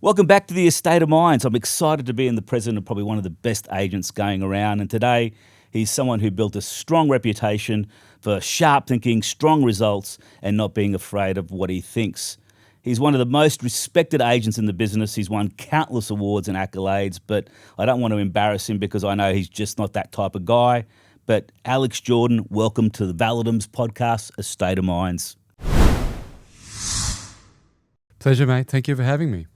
Welcome back to the Estate of Minds. I'm excited to be in the presence of probably one of the best agents going around. And today, he's someone who built a strong reputation for sharp thinking, strong results, and not being afraid of what he thinks. He's one of the most respected agents in the business. He's won countless awards and accolades, but I don't want to embarrass him because I know he's just not that type of guy. But Alex Jordan, welcome to the Validum's podcast, Estate of Minds. Pleasure, mate. Thank you for having me.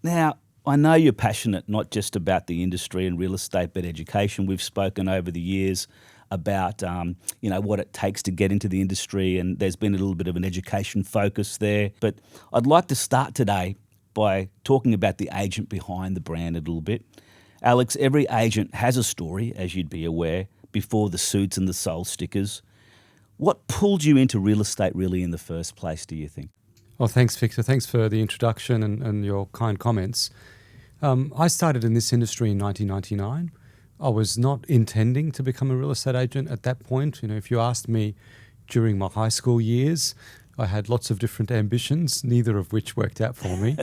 Now, I know you're passionate not just about the industry and real estate, but education. We've spoken over the years about, what it takes to get into the industry, and there's been a little bit of an education focus there. But I'd like to start today by talking about the agent behind the brand a little bit. Alex, every agent has a story, as you'd be aware, before the suits and the soul stickers. What pulled you into real estate really in the first place, do you think? Well, thanks, Victor. Thanks for the introduction and your kind comments. I started in this industry in 1999. I was not intending to become a real estate agent at that point. If you asked me during my high school years, I had lots of different ambitions, neither of which worked out for me.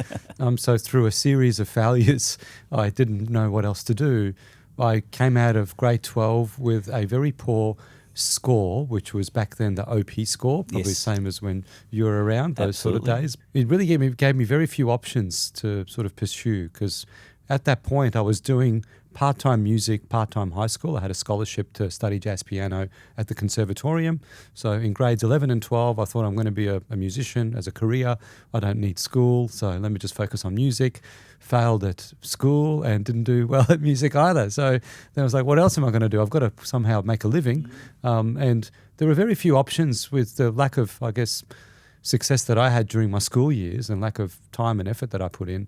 So through a series of failures, I didn't know what else to do. I came out of grade 12 with a very poor score, which was back then the OP score, probably same as when you were around, those sort of days. It really gave me very few options to sort of pursue, because at that point I was doing part-time music, part-time high school. I had a scholarship to study jazz piano at the conservatorium. So in grades 11 and 12, I thought I'm going to be a musician as a career. I don't need school, so let me just focus on music. Failed at school and didn't do well at music either. So then I was like, what else am I going to do? I've got to somehow make a living. And there were very few options with the lack of, I guess, success that I had during my school years and lack of time and effort that I put in.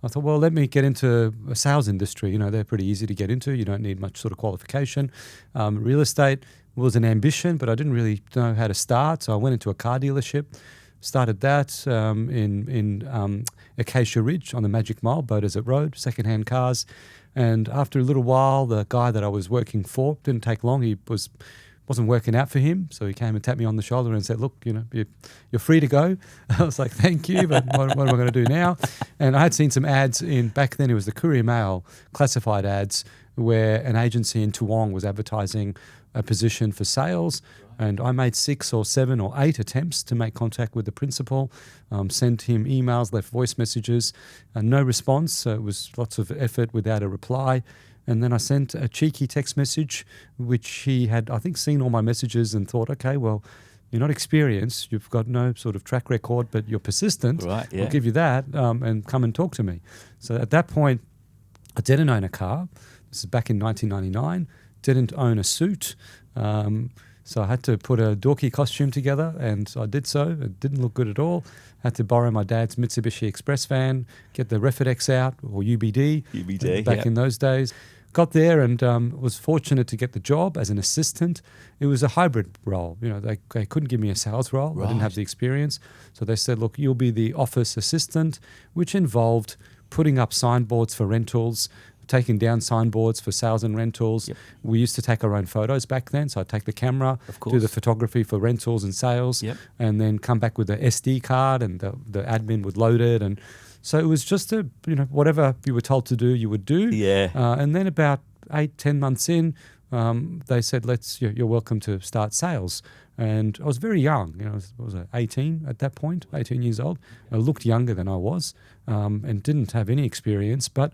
I thought, well, let me get into a sales industry. They're pretty easy to get into. You don't need much sort of qualification. Real estate was an ambition, but I didn't really know how to start. So I went into a car dealership, started that in Acacia Ridge on the Magic Mile, Beaudesert Road, secondhand cars. And after a little while, the guy that I was working for, didn't take long, he wasn't working out for him. So he came and tapped me on the shoulder and said, look, you're free to go. I was like, thank you, but what am I going to do now? And I had seen some ads back then it was the Courier Mail classified ads where an agency in Toowong was advertising a position for sales. And I made 6 or 7 or 8 attempts to make contact with the principal, sent him emails, left voice messages, no response. So it was lots of effort without a reply. And then I sent a cheeky text message, which he had, I think, seen all my messages and thought, okay, well, you're not experienced. You've got no sort of track record, but you're persistent. Right, yeah. I'll give you that and come and talk to me. So at that point, I didn't own a car. This is back in 1999. Didn't own a suit. So I had to put a dorky costume together, and I did so. It didn't look good at all. Had to borrow my dad's Mitsubishi Express van, get the Refidex out, or UBD. Back in those days. Got there and was fortunate to get the job as an assistant. It was a hybrid role. They couldn't give me a sales role. Right. I didn't have the experience. So they said, look, you'll be the office assistant, which involved putting up signboards for rentals, taking down signboards for sales and rentals. Yep. We used to take our own photos back then. So I'd take the camera, do the photography for rentals and sales, and then come back with the SD card and the admin would load it. And so it was just whatever you were told to do, you would do. Yeah. And then about 8-10 months in, they said, you're welcome to start sales. And I was very young. I was 18 at that point, 18 years old. I looked younger than I was and didn't have any experience, but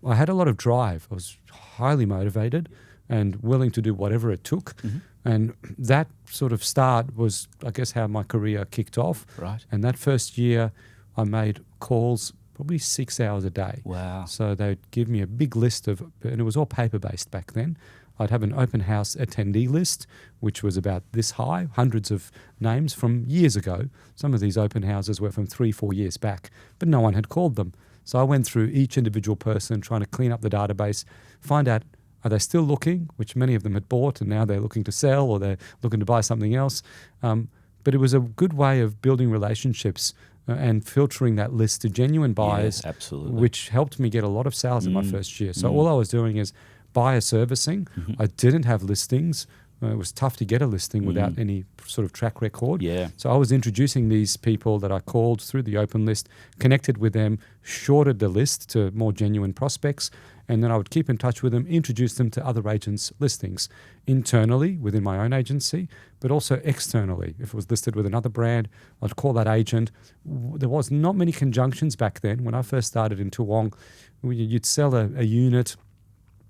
I had a lot of drive. I was highly motivated and willing to do whatever it took. Mm-hmm. And that sort of start was, I guess, how my career kicked off. Right. And that first year, I made calls probably 6 hours a day. Wow. So they'd give me a big list and it was all paper-based back then. I'd have an open house attendee list, which was about this high, hundreds of names from years ago. Some of these open houses were from 3-4 years back, but no one had called them. So I went through each individual person, trying to clean up the database, find out, are they still looking, which many of them had bought and now they're looking to sell or they're looking to buy something else. But it was a good way of building relationships and filtering that list to genuine buyers, which helped me get a lot of sales in my first year. So all I was doing is buyer servicing. Mm-hmm. I didn't have listings. It was tough to get a listing without any sort of track record. Yeah. So I was introducing these people that I called through the open list, connected with them, shorted the list to more genuine prospects, and then I would keep in touch with them, introduce them to other agents' listings, internally within my own agency, but also externally. If it was listed with another brand, I'd call that agent. There was not many conjunctions back then. When I first started in Toowong, you'd sell a unit,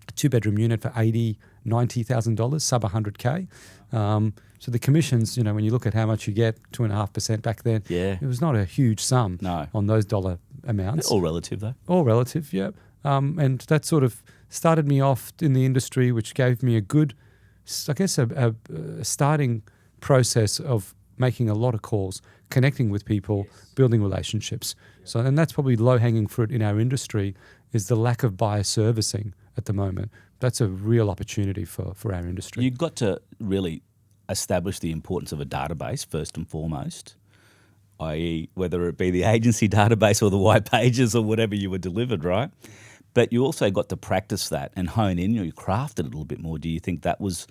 a 2-bedroom unit for $80,000-$90,000, sub $100K. So the commissions, when you look at how much you get, 2.5% back then, it was not a huge sum on those dollar amounts. All relative, though. All relative, yeah. And that sort of started me off in the industry, which gave me a good, I guess, a starting process of making a lot of calls, connecting with people, building relationships. So, and that's probably low-hanging fruit in our industry, is the lack of buyer servicing at the moment. That's a real opportunity for our industry. You've got to really establish the importance of a database first and foremost, i.e. whether it be the agency database or the white pages or whatever you were delivered, right? But you also got to practice that and hone in, you craft it a little bit more. Do you think that was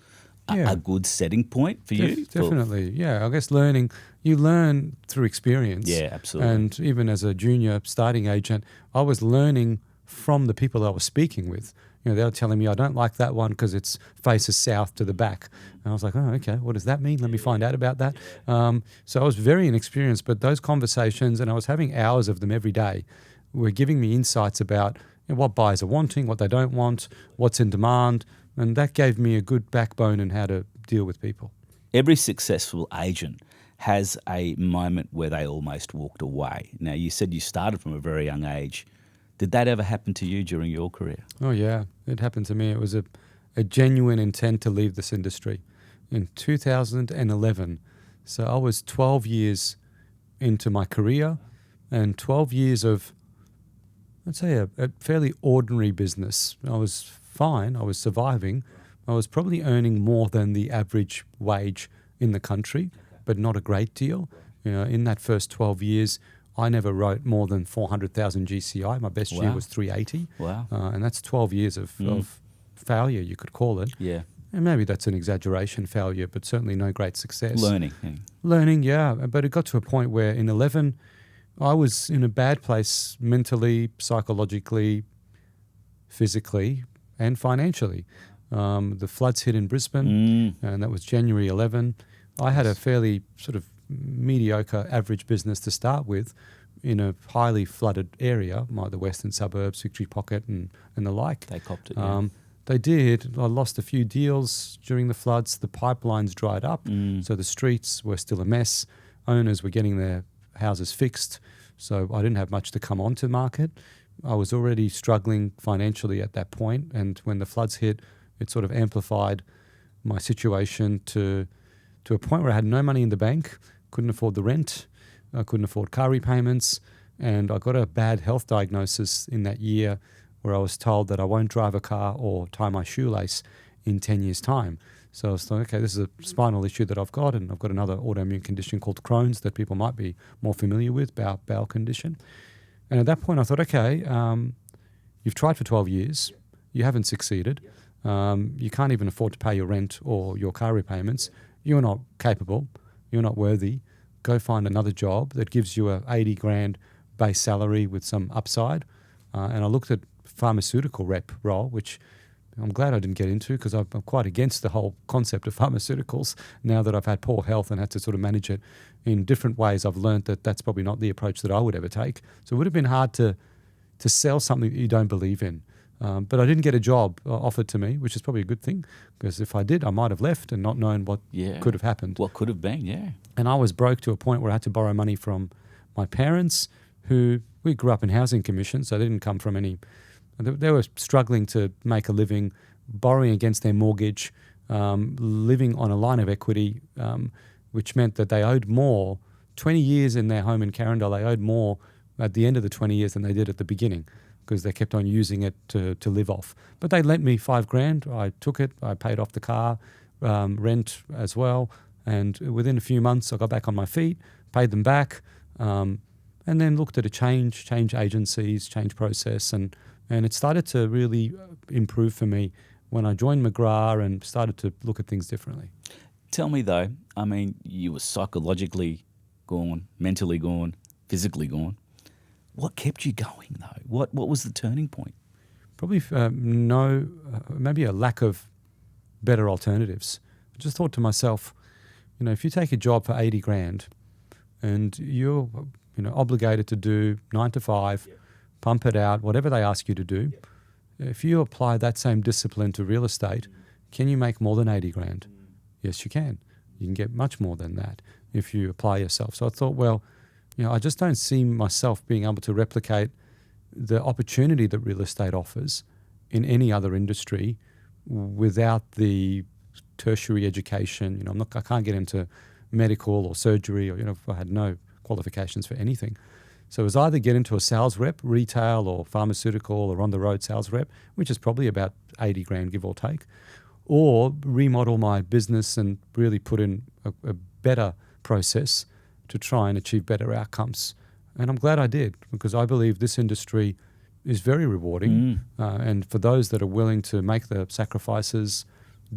a good setting point for you? Definitely, yeah. I guess you learn through experience. Yeah, absolutely. And even as a junior starting agent, I was learning from the people I was speaking with. They were telling me, I don't like that one because it faces south to the back. And I was like, oh, okay, what does that mean? Let me find out about that. So I was very inexperienced, but those conversations, and I was having hours of them every day, were giving me insights about what buyers are wanting, what they don't want, what's in demand. And that gave me a good backbone in how to deal with people. Every successful agent has a moment where they almost walked away. Now, you said you started from a very young age. Did that ever happen to you during your career? Oh, yeah. It happened to me. It was a genuine intent to leave this industry in 2011. So I was 12 years into my career and 12 years of, I'd say, a fairly ordinary business. I was fine. I was surviving. I was probably earning more than the average wage in the country, but not a great deal. In that first 12 years, I never wrote more than 400,000 GCI. My best year was 380. Wow. And that's 12 years of failure, you could call it. Yeah. And maybe that's an exaggeration, failure, but certainly no great success. Learning. Yeah. But it got to a point where in 11, I was in a bad place mentally, psychologically, physically, and financially. The floods hit in Brisbane, and that was January 11. I had a fairly sort of mediocre average business to start with in a highly flooded area, the western suburbs, Victory Pocket and the like. They copped it, They did. I lost a few deals during the floods. The pipelines dried up, so the streets were still a mess. Owners were getting their houses fixed, so I didn't have much to come onto market. I was already struggling financially at that point, and when the floods hit, it sort of amplified my situation to a point where I had no money in the bank, couldn't afford the rent, I couldn't afford car repayments, and I got a bad health diagnosis in that year where I was told that I won't drive a car or tie my shoelace in 10 years' time. So I was like, okay, this is a spinal issue that I've got, and I've got another autoimmune condition called Crohn's that people might be more familiar with, bowel condition. And at that point I thought, okay, you've tried for 12 years, you haven't succeeded, you can't even afford to pay your rent or your car repayments, you're not capable, you're not worthy, go find another job that gives you a 80 grand base salary with some upside. And I looked at pharmaceutical rep role, which I'm glad I didn't get into because I'm quite against the whole concept of pharmaceuticals. Now that I've had poor health and had to sort of manage it in different ways, I've learned that that's probably not the approach that I would ever take. So it would have been hard to sell something that you don't believe in. But I didn't get a job offered to me, which is probably a good thing, because if I did, I might have left and not known what could have happened. What could have been, yeah. And I was broke to a point where I had to borrow money from my parents, who we grew up in housing commission, so they didn't come from any... They were struggling to make a living, borrowing against their mortgage, living on a line of equity, which meant that they owed more. 20 years in their home in Carindale, they owed more at the end of the 20 years than they did at the beginning, because they kept on using it to live off. But they lent me $5,000. I took it. I paid off the car, rent as well. And within a few months, I got back on my feet, paid them back, and then looked at a change agencies, change process, and it started to really improve for me when I joined McGrath and started to look at things differently. Tell me though, I mean, you were psychologically gone, mentally gone, physically gone. What kept you going though? What was the turning point? Probably maybe a lack of better alternatives. I just thought to myself, if you take a job for 80 grand and you're obligated to do 9 to 5, pump it out, whatever they ask you to do, if you apply that same discipline to real estate, can you make more than 80 grand? Yes, you can. You can get much more than that if you apply yourself. So I thought, well, I just don't see myself being able to replicate the opportunity that real estate offers in any other industry without the tertiary education. I can't get into medical or surgery, or if I had no qualifications for anything. So it was either get into a sales rep, retail or pharmaceutical or on the road sales rep, which is probably about 80 grand, give or take, or remodel my business and really put in a better process to try and achieve better outcomes. And I'm glad I did, because I believe this industry is very rewarding. And for those that are willing to make the sacrifices,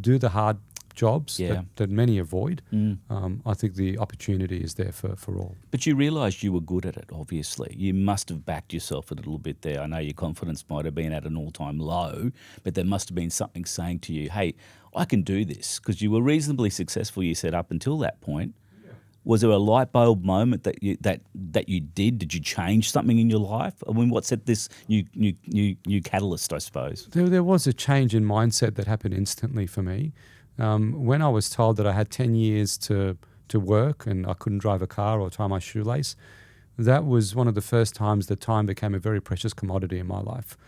do the hard jobs that many avoid, I think the opportunity is there for all. But you realised you were good at it, obviously. You must have backed yourself a little bit there. I know your confidence might have been at an all-time low, but there must have been something saying to you, hey, I can do this, because you were reasonably successful, you said, up until that point. Was there a light bulb moment that you did? Did you change something in your life? I mean, what set this new catalyst, I suppose? There was a change in mindset that happened instantly for me. When I was told that I had 10 years to work and I couldn't drive a car or tie my shoelace, that was one of the first times that time became a very precious commodity in my life.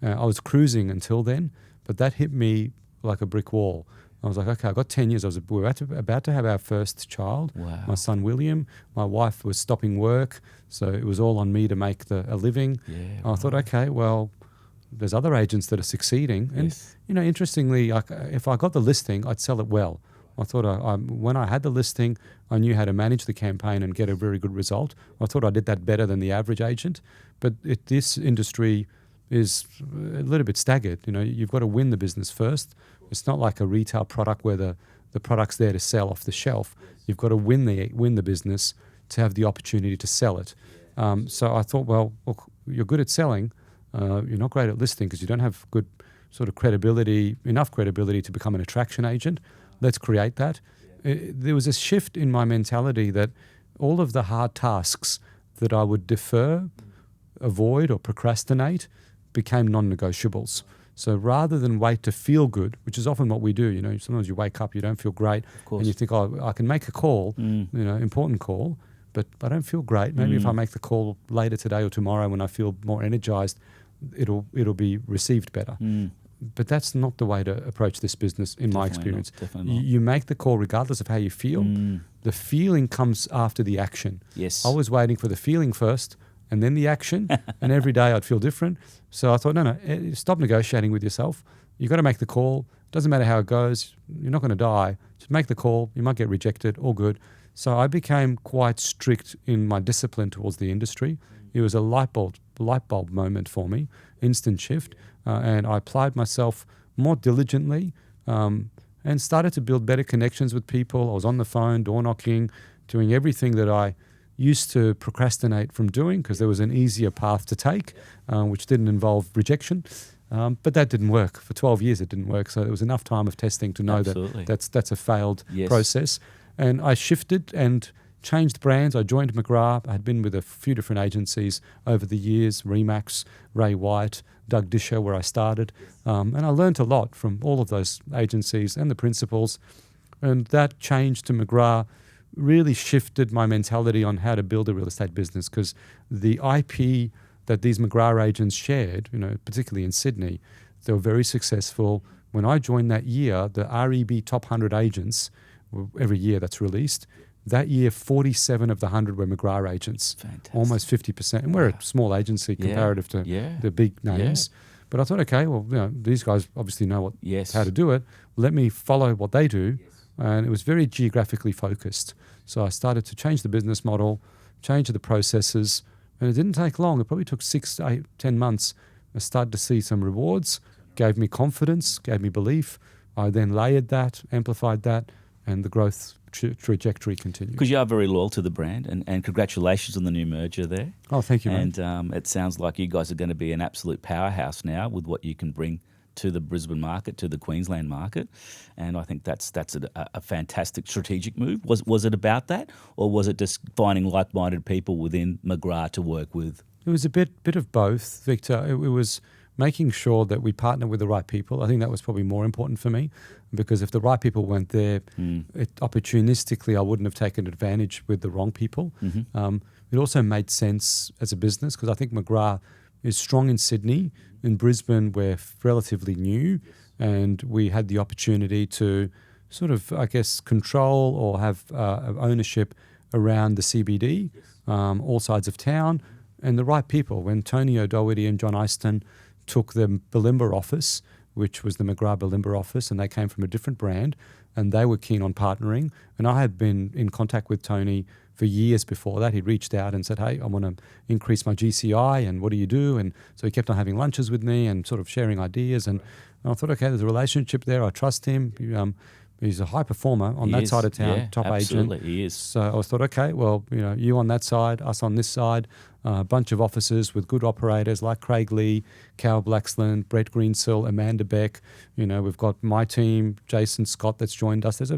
I was cruising until then, but that hit me like a brick wall. I was like, okay, I got 10 years. We were about to have our first child, my son William. My wife was stopping work, so it was all on me to make a living. I thought, okay, well, there's other agents that are succeeding. And, interestingly, if I got the listing, I'd sell it well. I thought when I had the listing, I knew how to manage the campaign and get a very good result. I thought I did that better than the average agent. But this industry is a little bit staggered. You've got to win the business first. It's not like a retail product where the product's there to sell off the shelf. You've got to win the business to have the opportunity to sell it. So I thought, well, look, you're good at selling. You're not great at listing because you don't have good sort of enough credibility to become an attraction agent. Let's create that. There was a shift in my mentality that all of the hard tasks that I would defer, avoid or procrastinate became non-negotiables. So rather than wait to feel good, which is often what we do, sometimes you wake up, you don't feel great, and you think, oh, I can make a call, important call, but I don't feel great. Maybe if I make the call later today or tomorrow when I feel more energized, it'll be received better. But that's not the way to approach this business, in my experience. Definitely not. You make the call regardless of how you feel. The feeling comes after the action. Yes. I was waiting for the feeling first, and then the action, and every day I'd feel different. So I thought, no, stop negotiating with yourself. You've got to make the call. Doesn't matter how it goes. You're not going to die. Just make the call. You might get rejected. All good. So I became quite strict in my discipline towards the industry. It was a light bulb moment for me, instant shift. And I applied myself more diligently and started to build better connections with people. I was on the phone, door knocking, doing everything that I used to procrastinate from doing because there was an easier path to take, which didn't involve rejection. But that didn't work. For 12 years it didn't work. So there was enough time of testing to know that that's a failed process. And I shifted and changed brands. I joined McGrath. I had been with a few different agencies over the years, Remax, Ray White, Doug Disher, where I started. And I learned a lot from all of those agencies and the principals. And that change to McGrath really shifted my mentality on how to build a real estate business, because the IP that these McGrath agents shared, particularly in Sydney, they were very successful. When I joined that year, the REB Top 100 agents, every year that's released, that year 47 of the 100 were McGrath agents. Fantastic. Almost 50%. And we're a small agency comparative to the big names. But I thought, okay, well, these guys obviously know how to do it. Let me follow what they do. And it was very geographically focused. So I started to change the business model, change the processes, and it didn't take long. It probably took 6 to 8, 10 months. I started to see some rewards, gave me confidence, gave me belief. I then layered that, amplified that, and the growth trajectory continued. Because you are very loyal to the brand, and congratulations on the new merger there. Oh, thank you, mate. And it sounds like you guys are going to be an absolute powerhouse now with what you can bring to the Brisbane market, to the Queensland market, and I think that's a fantastic strategic move. Was it about that, or was it just finding like-minded people within McGrath to work with? It was a bit of both, Victor. It was making sure that we partner with the right people. I think that was probably more important for me, because if the right people weren't there, opportunistically I wouldn't have taken advantage with the wrong people. It also made sense as a business, because I think McGrath is strong in Sydney. In Brisbane, we're relatively new, and we had the opportunity to sort of, I guess, control or have ownership around the CBD, all sides of town, and the right people. When Tony O'Doherty and John Easton took the Bulimba office, which was the McGrath Bulimba office, and they came from a different brand, and they were keen on partnering. And I had been in contact with Tony for years before that. He'd reached out and said, hey, I want to increase my GCI, and what do you do? And so he kept on having lunches with me and sort of sharing ideas. And I thought, okay, there's a relationship there. I trust him. He's a high performer on that side of town, yeah, top absolutely, agent. he is. So I thought, okay, well, you on that side, us on this side, a bunch of offices with good operators like Craig Lee, Cal Blaxland, Brett Greensill, Amanda Beck. We've got my team, Jason Scott, that's joined us. There's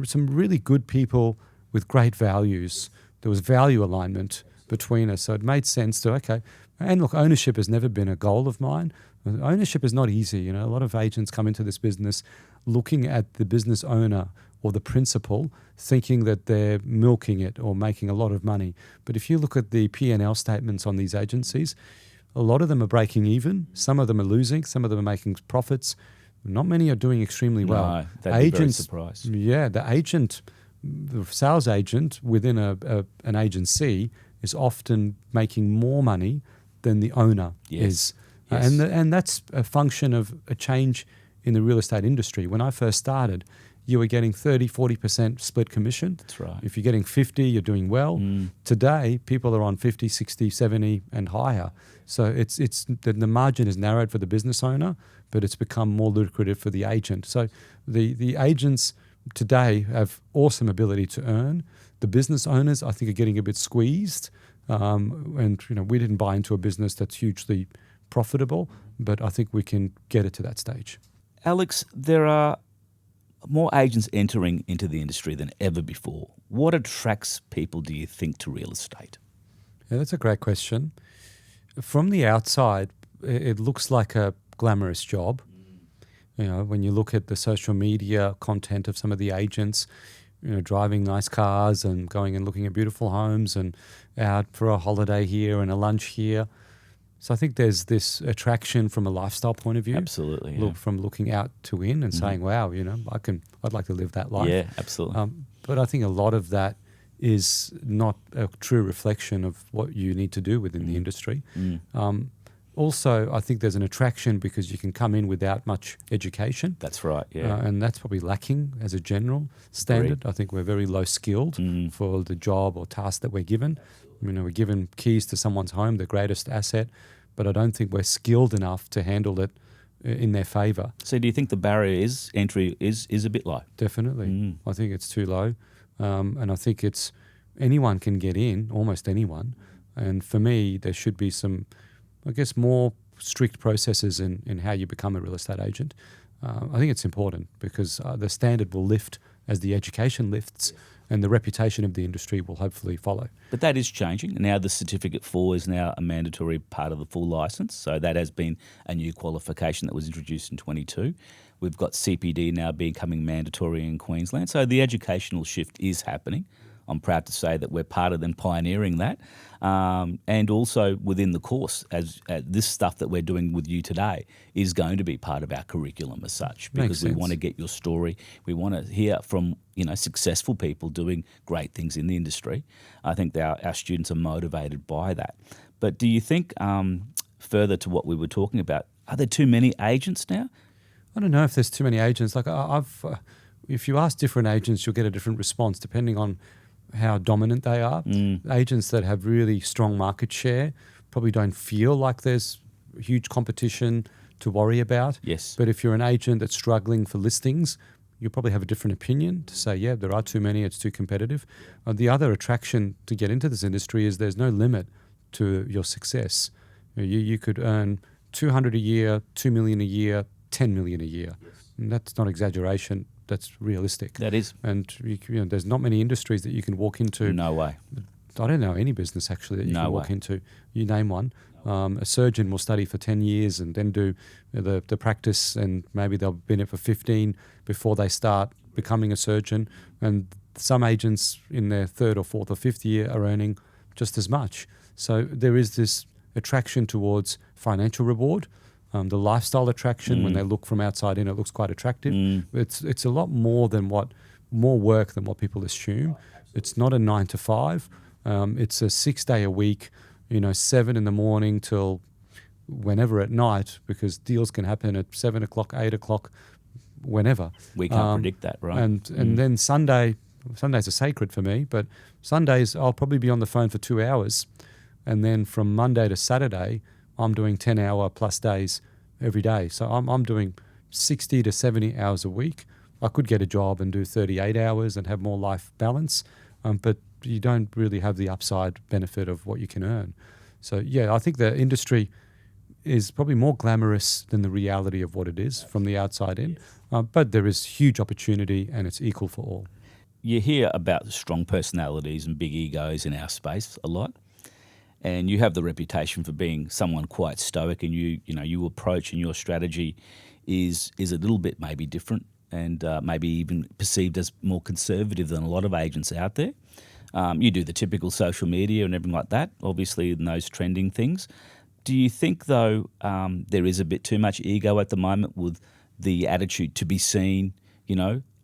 some really good people with great values. There was value alignment between us. So it made sense to, okay. And look, ownership has never been a goal of mine. Ownership is not easy. A lot of agents come into this business looking at the business owner or the principal, thinking that they're milking it or making a lot of money. But if you look at the P&L statements on these agencies, a lot of them are breaking even. Some of them are losing. Some of them are making profits. Not many are doing extremely well. No, they'd be very surprised. Yeah, the sales agent within an agency is often making more money than the owner is. Yes. And that's a function of a change in the real estate industry. When I first started, you were getting 30, 40% split commission. That's right. If you're getting 50, you're doing well. Today, people are on 50, 60, 70 and higher. So it's the margin is narrowed for the business owner, but it's become more lucrative for the agent. So the agents today have awesome ability to earn. The business owners, I think, are getting a bit squeezed. And we didn't buy into a business that's hugely profitable, but I think we can get it to that stage. Alex, there are more agents entering into the industry than ever before. What attracts people, do you think, to real estate? Yeah, that's a great question. From the outside, it looks like a glamorous job. When you look at the social media content of some of the agents, driving nice cars and going and looking at beautiful homes and out for a holiday here and a lunch here. So I think there's this attraction from a lifestyle point of view. Absolutely, yeah. From looking out to in and saying, wow, I'd like to live that life. Yeah, absolutely. But I think a lot of that is not a true reflection of what you need to do within the industry. Also, I think there's an attraction because you can come in without much education. That's right, yeah. And that's probably lacking as a general standard. Agreed. I think we're very low skilled for the job or task that we're given. We're given keys to someone's home, the greatest asset, but I don't think we're skilled enough to handle it in their favour. So do you think the barrier entry is a bit low? Definitely. I think it's too low. And I think anyone can get in, almost anyone. And for me, there should be some, I guess, more strict processes in how you become a real estate agent. I think it's important because the standard will lift as the education lifts, and the reputation of the industry will hopefully follow. But that is changing. Now the Certificate 4 is now a mandatory part of the full licence. So that has been a new qualification that was introduced in 22. We've got CPD now becoming mandatory in Queensland. So the educational shift is happening. I'm proud to say that we're part of them pioneering that. And also within the course, as this stuff that we're doing with you today is going to be part of our curriculum as such, because we want to get your story. We want to hear from successful people doing great things in the industry. I think our students are motivated by that. But do you think, further to what we were talking about, are there too many agents now? I don't know if there's too many agents. Like if you ask different agents, you'll get a different response depending on how dominant they are. Agents that have really strong market share probably don't feel like there's huge competition to worry about. Yes. But if you're an agent that's struggling for listings, you probably have a different opinion to say, yeah, there are too many, it's too competitive. The other attraction to get into this industry is there's no limit to your success. You could earn 200 a year, 2 million a year, 10 million a year. Yes. And that's not exaggeration, that's realistic. That is. And there's not many industries that you can walk into. No way. I don't know any business actually that you can walk into. You name one. A surgeon will study for 10 years and then do the practice, and maybe they'll be in it for 15 before they start becoming a surgeon. And some agents in their third or fourth or fifth year are earning just as much. So there is this attraction towards financial reward, the lifestyle attraction. When they look from outside in, it looks quite attractive. It's a lot more work than what people assume. It's not a 9 to 5. It's a 6 day a week, 7 in the morning till whenever at night, because deals can happen at 7 o'clock, 8 o'clock, whenever. We can't predict that, right? And then Sundays are sacred for me, but Sundays I'll probably be on the phone for 2 hours. And then from Monday to Saturday, I'm doing 10-hour plus days every day. So I'm doing 60 to 70 hours a week. I could get a job and do 38 hours and have more life balance, but you don't really have the upside benefit of what you can earn. So, yeah, I think the industry is probably more glamorous than the reality of what it is from the outside in. But there is huge opportunity and it's equal for all. You hear about strong personalities and big egos in our space a lot. And you have the reputation for being someone quite stoic, and you approach and your strategy is a little bit maybe different, and maybe even perceived as more conservative than a lot of agents out there. You do the typical social media and everything like that, obviously in those trending things. Do you think, though, there is a bit too much ego at the moment with the attitude to be seen?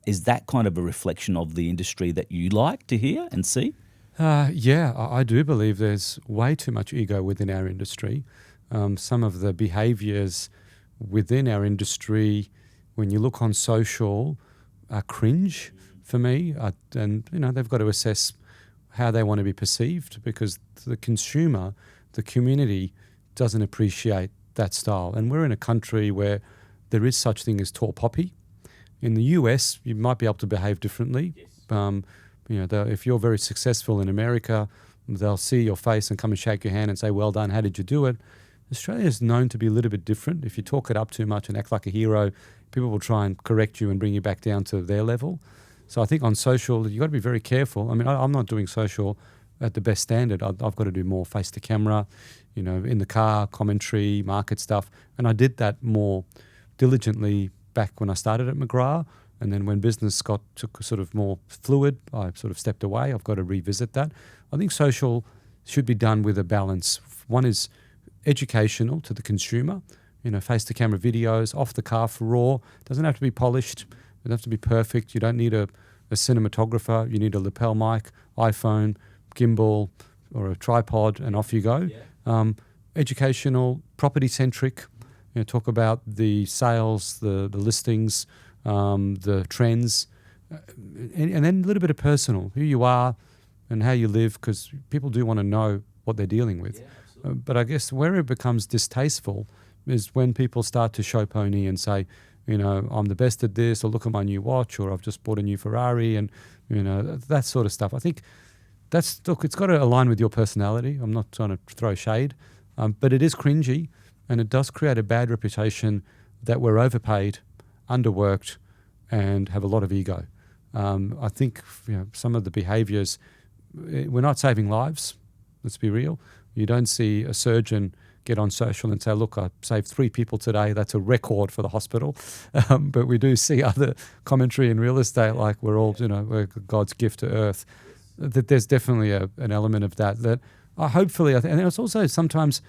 Is that kind of a reflection of the industry that you like to hear and see? Yeah, I do believe there's way too much ego within our industry. Some of the behaviours within our industry, when you look on social, are cringe for me. And they've got to assess how they want to be perceived, because the consumer, the community, doesn't appreciate that style. And we're in a country where there is such thing as tall poppy. In the US, you might be able to behave differently. Yes. If you're very successful in America, they'll see your face and come and shake your hand and say, well done, how did you do it? Australia is known to be a little bit different. If you talk it up too much and act like a hero, people will try and correct you and bring you back down to their level. So I think on social, you've got to be very careful. I mean, I'm not doing social at the best standard. I've got to do more face to camera, in the car, commentary, market stuff. And I did that more diligently back when I started at McGrath. And then when business took sort of more fluid, I sort of stepped away. I've got to revisit that. I think social should be done with a balance. One is educational to the consumer, face-to-camera videos, off the cuff, raw. It doesn't have to be polished. It doesn't have to be perfect. You don't need a cinematographer. You need a lapel mic, iPhone, gimbal, or a tripod, and off you go. Yeah. Educational, property-centric. Talk about the sales, the listings, the trends, and then a little bit of personal, who you are and how you live, because people do want to know what they're dealing with. Yeah, but I guess where it becomes distasteful is when people start to show pony and say, I'm the best at this, or look at my new watch, or I've just bought a new Ferrari, and that sort of stuff. I think it's got to align with your personality. I'm not trying to throw shade, but it is cringy, and it does create a bad reputation that we're overpaid, underworked, and have a lot of ego. I think some of the behaviours, we're not saving lives. Let's be real. You don't see a surgeon get on social and say, look, I saved 3 people today. That's a record for the hospital. But we do see other commentary in real estate, like we're all, we're God's gift to earth. That there's definitely an element of that hopefully, and it's also sometimes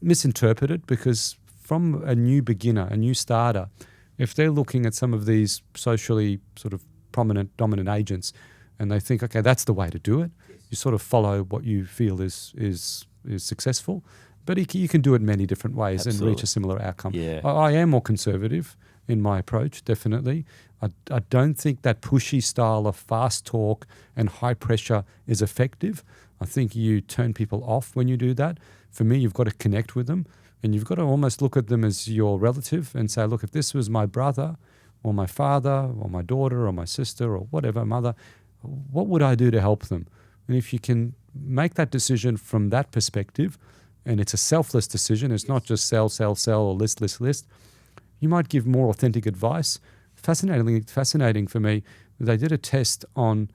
misinterpreted, because from a new beginner, a new starter, if they're looking at some of these socially sort of prominent, dominant agents, and they think, okay, that's the way to do it, you sort of follow what you feel is successful. But you can do it many different ways. Absolutely. And reach a similar outcome. Yeah. I am more conservative in my approach, definitely. I don't think that pushy style of fast talk and high pressure is effective. I think you turn people off when you do that. For me, you've got to connect with them. And you've got to almost look at them as your relative and say, look, if this was my brother or my father or my daughter or my sister or whatever, mother, what would I do to help them? And if you can make that decision from that perspective, and it's a selfless decision, it's not just sell, sell, sell, or list, list, list, you might give more authentic advice. Fascinating for me, they did a test on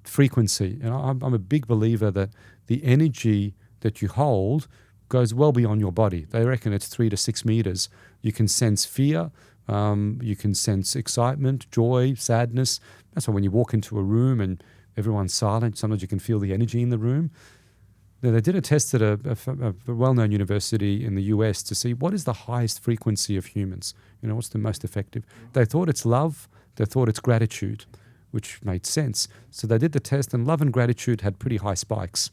frequency. And I'm a big believer that the energy that you hold goes well beyond your body. They reckon it's 3 to 6 meters. You can sense fear, you can sense excitement, joy, sadness. That's why when you walk into a room and everyone's silent, sometimes you can feel the energy in the room. They did a test at a well-known university in the US to see what is the highest frequency of humans. What's the most effective? They thought it's love. They thought it's gratitude, which made sense. So they did the test, and love and gratitude had pretty high spikes.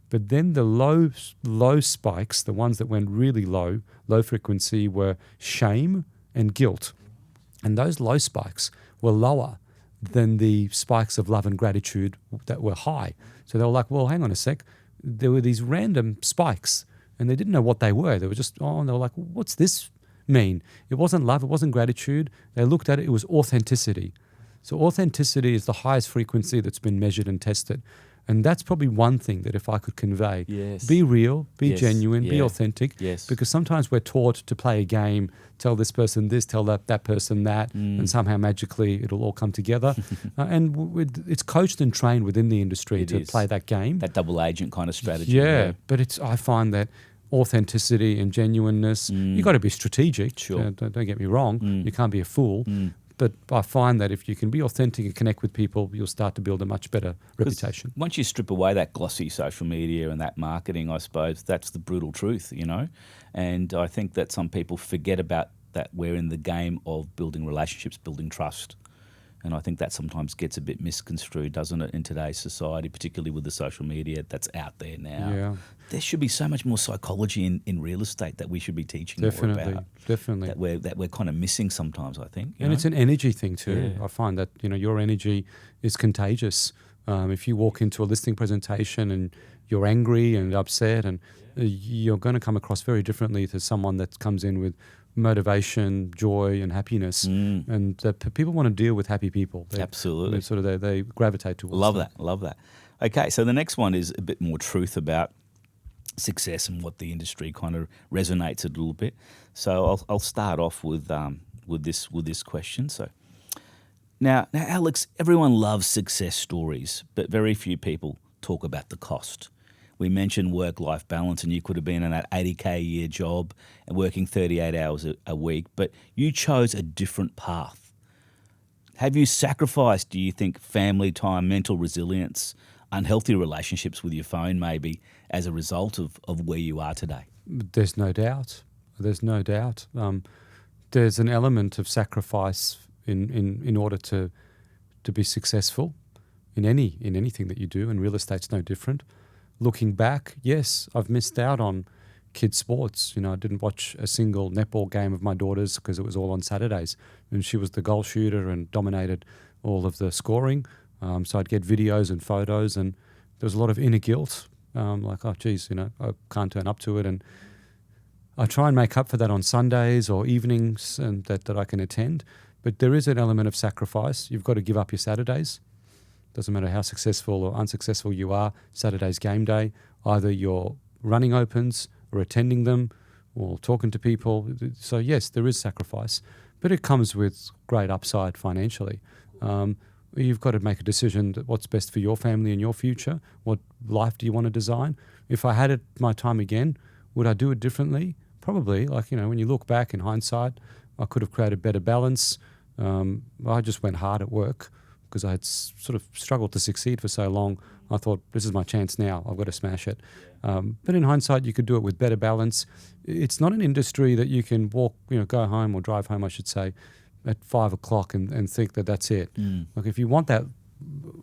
But then the low spikes, the ones that went really low frequency, were shame and guilt. And those low spikes were lower than the spikes of love and gratitude that were high. So they were like, well, hang on a sec. There were these random spikes, and they didn't know what they were. They were just, and they were like, what's this mean? It wasn't love. It wasn't gratitude. They looked at it. It was authenticity. So authenticity is the highest frequency that's been measured and tested. And that's probably one thing that if I could convey, Yes. be real, be Yes. genuine, be Yeah. authentic. Yes. Because sometimes we're taught to play a game, tell this person this, tell that person that, and somehow magically it'll all come together. It's coached and trained within the industry It to is. play that game. That double agent kind of strategy. Yeah, but I find that authenticity and genuineness, you got to be strategic. Sure. Don't get me wrong. You can't be a fool. But I find that if you can be authentic and connect with people, you'll start to build a much better reputation. Once you strip away that glossy social media and that marketing, I suppose that's the brutal truth, And I think that some people forget about that we're in the game of building relationships, building trust. And I think that sometimes gets a bit misconstrued, doesn't it, in today's society, particularly with the social media that's out there now. Yeah. There should be so much more psychology in real estate that we should be teaching more about. Definitely. That we're kind of missing sometimes, I think. And it's an energy thing too. Yeah. I find that, your energy is contagious. If you walk into a listing presentation and you're angry and upset, and you're going to come across very differently to someone that comes in with motivation, joy, and happiness. And people want to deal with happy people. Absolutely. They gravitate towards Love them. that. Love that. Okay, so the next one is a bit more truth about success and what the industry kind of resonates a little bit. So I'll start off with this question. So now, Alex, everyone loves success stories, but very few people talk about the cost. We mentioned work-life balance, and you could have been in that 80K a year job and working 38 hours a week, but you chose a different path. Have you sacrificed, do you think, family time, mental resilience, unhealthy relationships with your phone maybe as a result of where you are today? There's no doubt. There's an element of sacrifice in order to be successful in anything that you do, and real estate's no different. Looking back, yes, I've missed out on kids' sports. I didn't watch a single netball game of my daughter's because it was all on Saturdays, and she was the goal shooter and dominated all of the scoring. So I'd get videos and photos, and there was a lot of inner guilt, like, oh, geez, I can't turn up to it. And I try and make up for that on Sundays or evenings and that I can attend. But there is an element of sacrifice. You've got to give up your Saturdays. Doesn't matter how successful or unsuccessful you are, Saturday's game day. Either you're running opens or attending them or talking to people. So yes, there is sacrifice, but it comes with great upside financially. You've got to make a decision that what's best for your family and your future. What life do you want to design? If I had my time again, would I do it differently? Probably. When you look back in hindsight, I could have created better balance. I just went hard at work because I had sort of struggled to succeed for so long. I thought, this is my chance now. I've got to smash it. But in hindsight, you could do it with better balance. It's not an industry that you can go home or drive home, I should say, at 5 o'clock and think that that's it. If you want that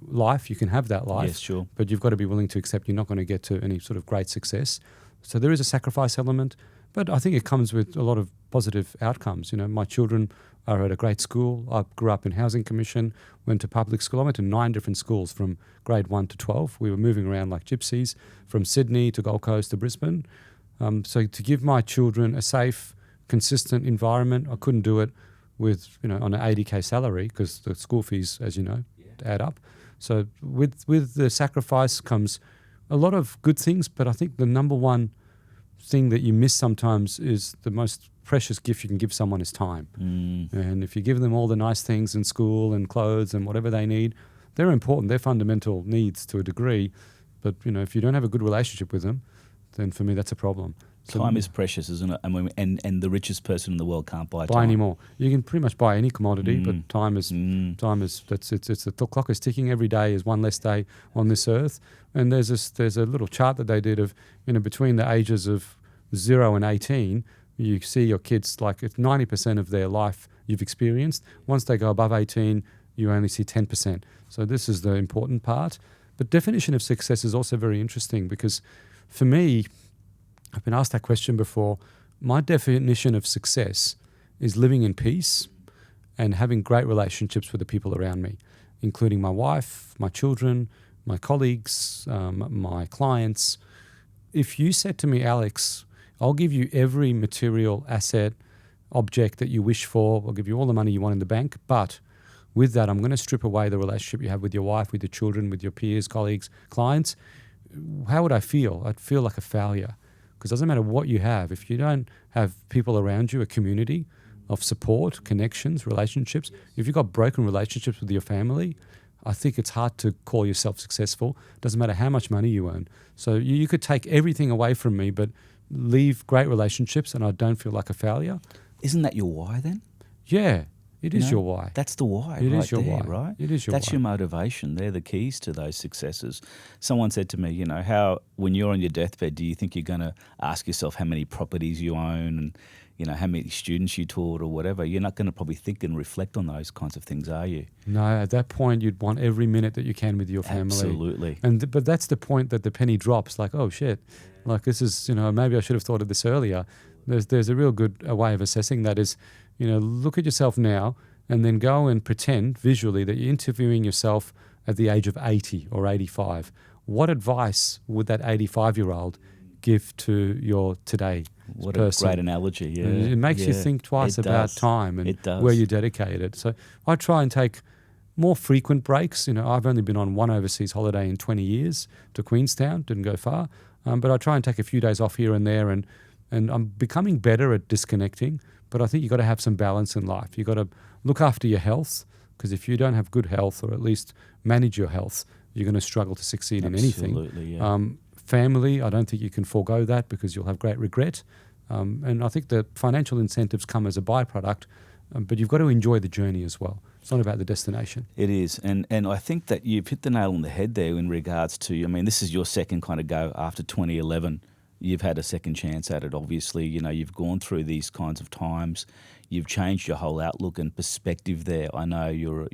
life, you can have that life. Yes, sure. But you've got to be willing to accept you're not going to get to any sort of great success. So there is a sacrifice element, but I think it comes with a lot of positive outcomes. My children are at a great school. I grew up in Housing Commission, went to public school. I went to 9 different schools from grade 1 to 12. We were moving around like gypsies from Sydney to Gold Coast to Brisbane. So to give my children a safe, consistent environment, I couldn't do it with, on an 80K salary, because the school fees, as you know, add up. So with the sacrifice comes a lot of good things, but I think the number one thing that you miss sometimes is the most precious gift you can give someone is time. And if you give them all the nice things in school and clothes and whatever they need, they're important. They're fundamental needs to a degree. But, if you don't have a good relationship with them, then for me, that's a problem. So time is precious, isn't it? And the richest person in the world can't buy time. anymore. You can pretty much buy any commodity, but time is it's the clock is ticking. Every day is one less day on this earth. And there's a little chart that they did of, between the ages of 0 and 18, you see your kids, like it's 90% of their life you've experienced. Once they go above 18, you only see 10%. So this is the important part. But definition of success is also very interesting, because for me, I've been asked that question before. My definition of success is living in peace and having great relationships with the people around me, including my wife, my children, my colleagues, my clients. If you said to me, Alex, I'll give you every material asset, object that you wish for, I'll give you all the money you want in the bank, but with that, I'm going to strip away the relationship you have with your wife, with your children, with your peers, colleagues, clients. How would I feel? I'd feel like a failure. Because it doesn't matter what you have. If you don't have people around you, a community of support, connections, relationships, if you've got broken relationships with your family, I think it's hard to call yourself successful. It doesn't matter how much money you earn. So you could take everything away from me, but leave great relationships and I don't feel like a failure. Isn't that your why then? Yeah, it is your why. That's the why. It right is your there, why. Right? It is your That's why. your motivation. They're the keys to those successes. Someone said to me, how when you're on your deathbed, do you think you're going to ask yourself how many properties you own and how many students you taught or whatever? You're not going to probably think and reflect on those kinds of things, are you? No, at that point, you'd want every minute that you can with your family. Absolutely. But that's the point that the penny drops. Like, oh shit, like this is, maybe I should have thought of this earlier. There's a real good way of assessing that is, look at yourself now and then go and pretend visually that you're interviewing yourself at the age of 80 or 85. What advice would that 85-year-old give to your today What person? a great analogy, yeah. It makes you think twice about time and where you dedicate it. So I try and take more frequent breaks. I've only been on one overseas holiday in 20 years to Queenstown, didn't go far. But I try and take a few days off here and there, and I'm becoming better at disconnecting. But I think you've got to have some balance in life. You've got to look after your health, because if you don't have good health, or at least manage your health, you're going to struggle to succeed in anything. Absolutely, yeah. Family, I don't think you can forego that, because you'll have great regret. And I think the financial incentives come as a byproduct, but you've got to enjoy the journey as well. It's not about the destination. It is. And I think that you've hit the nail on the head there in regards to, this is your second kind of go after 2011. You've had a second chance at it, obviously. You've gone through these kinds of times. You've changed your whole outlook and perspective there. I know you're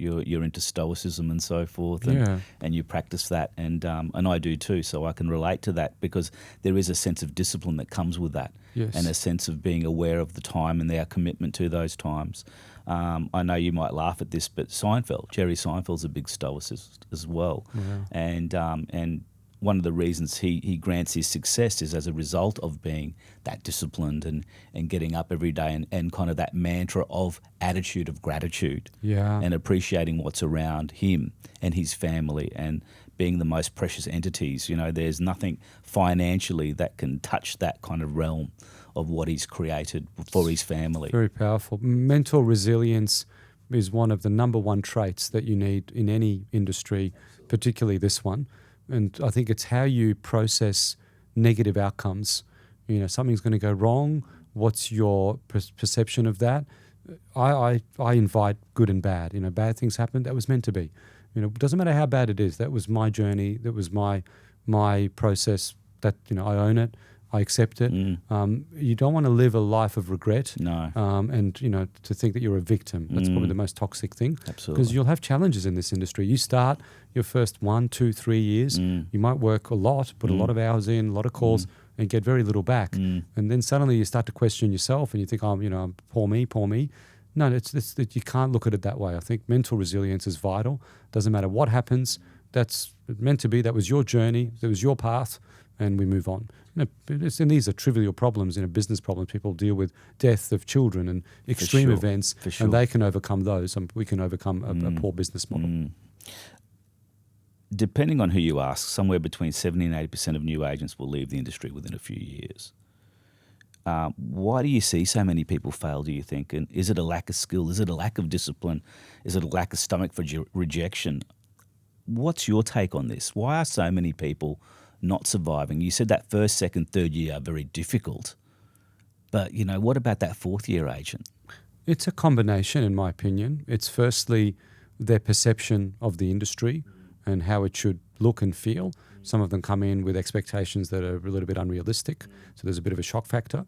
into stoicism and so forth, and you practice that, and I do too. So I can relate to that, because there is a sense of discipline that comes with that, and a sense of being aware of the time and our commitment to those times. I know you might laugh at this, but Jerry Seinfeld's a big stoicist as well, and one of the reasons he grants his success is as a result of being that disciplined and getting up every day and kind of that mantra of attitude of gratitude and appreciating what's around him and his family and being the most precious entities. There's nothing financially that can touch that kind of realm of what he's created for his family. Very powerful. Mental resilience is one of the number one traits that you need in any industry, particularly this one. And I think it's how you process negative outcomes. Something's going to go wrong. What's your perception of that? I invite good and bad. Bad things happen. That was meant to be. It doesn't matter how bad it is. That was my journey. That was my process. That I own it. I accept it. You don't want to live a life of regret. No. And to think that you're a victim. That's probably the most toxic thing. Absolutely. Because you'll have challenges in this industry. You start your first 1, 2, 3 years. You might work a lot, put a lot of hours in, a lot of calls, and get very little back. And then suddenly you start to question yourself, and you think, poor me. No, it's you can't look at it that way. I think mental resilience is vital. Doesn't matter what happens. That's meant to be. That was your journey. That was your path. and we move on. And these are trivial problems, business problems. People deal with death of children and extreme events, and they can overcome those. And we can overcome a poor business model. Depending on who you ask, somewhere between 70 and 80% of new agents will leave the industry within a few years. Why do you see so many people fail, do you think? And is it a lack of skill? Is it a lack of discipline? Is it a lack of stomach for rejection? What's your take on this? Why are so many people not surviving? You said that first, second, third year are very difficult. But, what about that fourth year agent? It's a combination, in my opinion. It's firstly their perception of the industry and how it should look and feel. Some of them come in with expectations that are a little bit unrealistic, so there's a bit of a shock factor.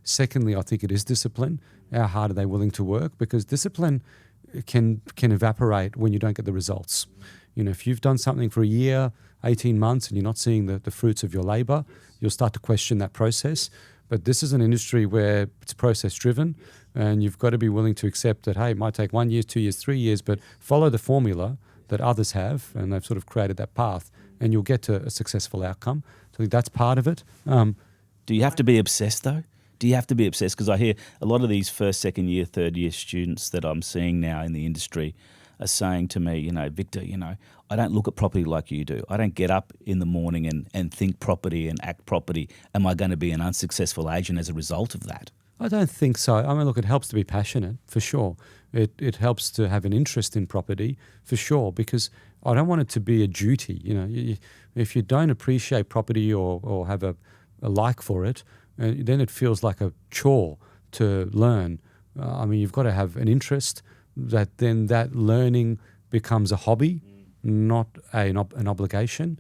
Secondly, I think it is discipline. How hard are they willing to work? Because discipline can evaporate when you don't get the results. If you've done something for a year, 18 months, and you're not seeing the fruits of your labour, you'll start to question that process. But this is an industry where it's process-driven, and you've got to be willing to accept that, hey, it might take 1 year, 2 years, 3 years, but follow the formula that others have, and they've sort of created that path, and you'll get to a successful outcome. So I think that's part of it. Do you have to be obsessed, though? Do you have to be obsessed? Because I hear a lot of these first, second year, third year students that I'm seeing now in the industry are saying to me, Victor, I don't look at property like you do. I don't get up in the morning and think property and act property. Am I going to be an unsuccessful agent as a result of that? I don't think so. I mean, look, it helps to be passionate, for sure. It helps to have an interest in property, for sure, because I don't want it to be a duty. If you don't appreciate property or have a like for it, then it feels like a chore to learn. You've got to have an interest that then that learning becomes a hobby, not an obligation.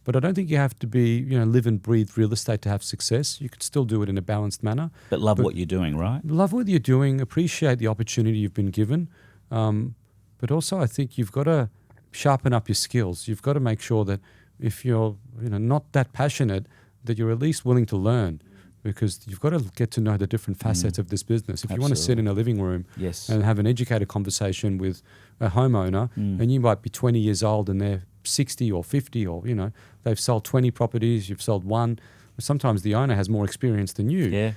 But I don't think you have to be, live and breathe real estate to have success. You could still do it in a balanced manner. But love what you're doing, right? Love what you're doing, appreciate the opportunity you've been given. But also I think you've got to sharpen up your skills. You've got to make sure that if you're not that passionate, that you're at least willing to learn, because you've got to get to know the different facets of this business. If you want to sit in a living room and have an educated conversation with a homeowner, and you might be 20 years old and they're 60 or 50 or, they've sold 20 properties, you've sold one. Sometimes the owner has more experience than you. Yeah.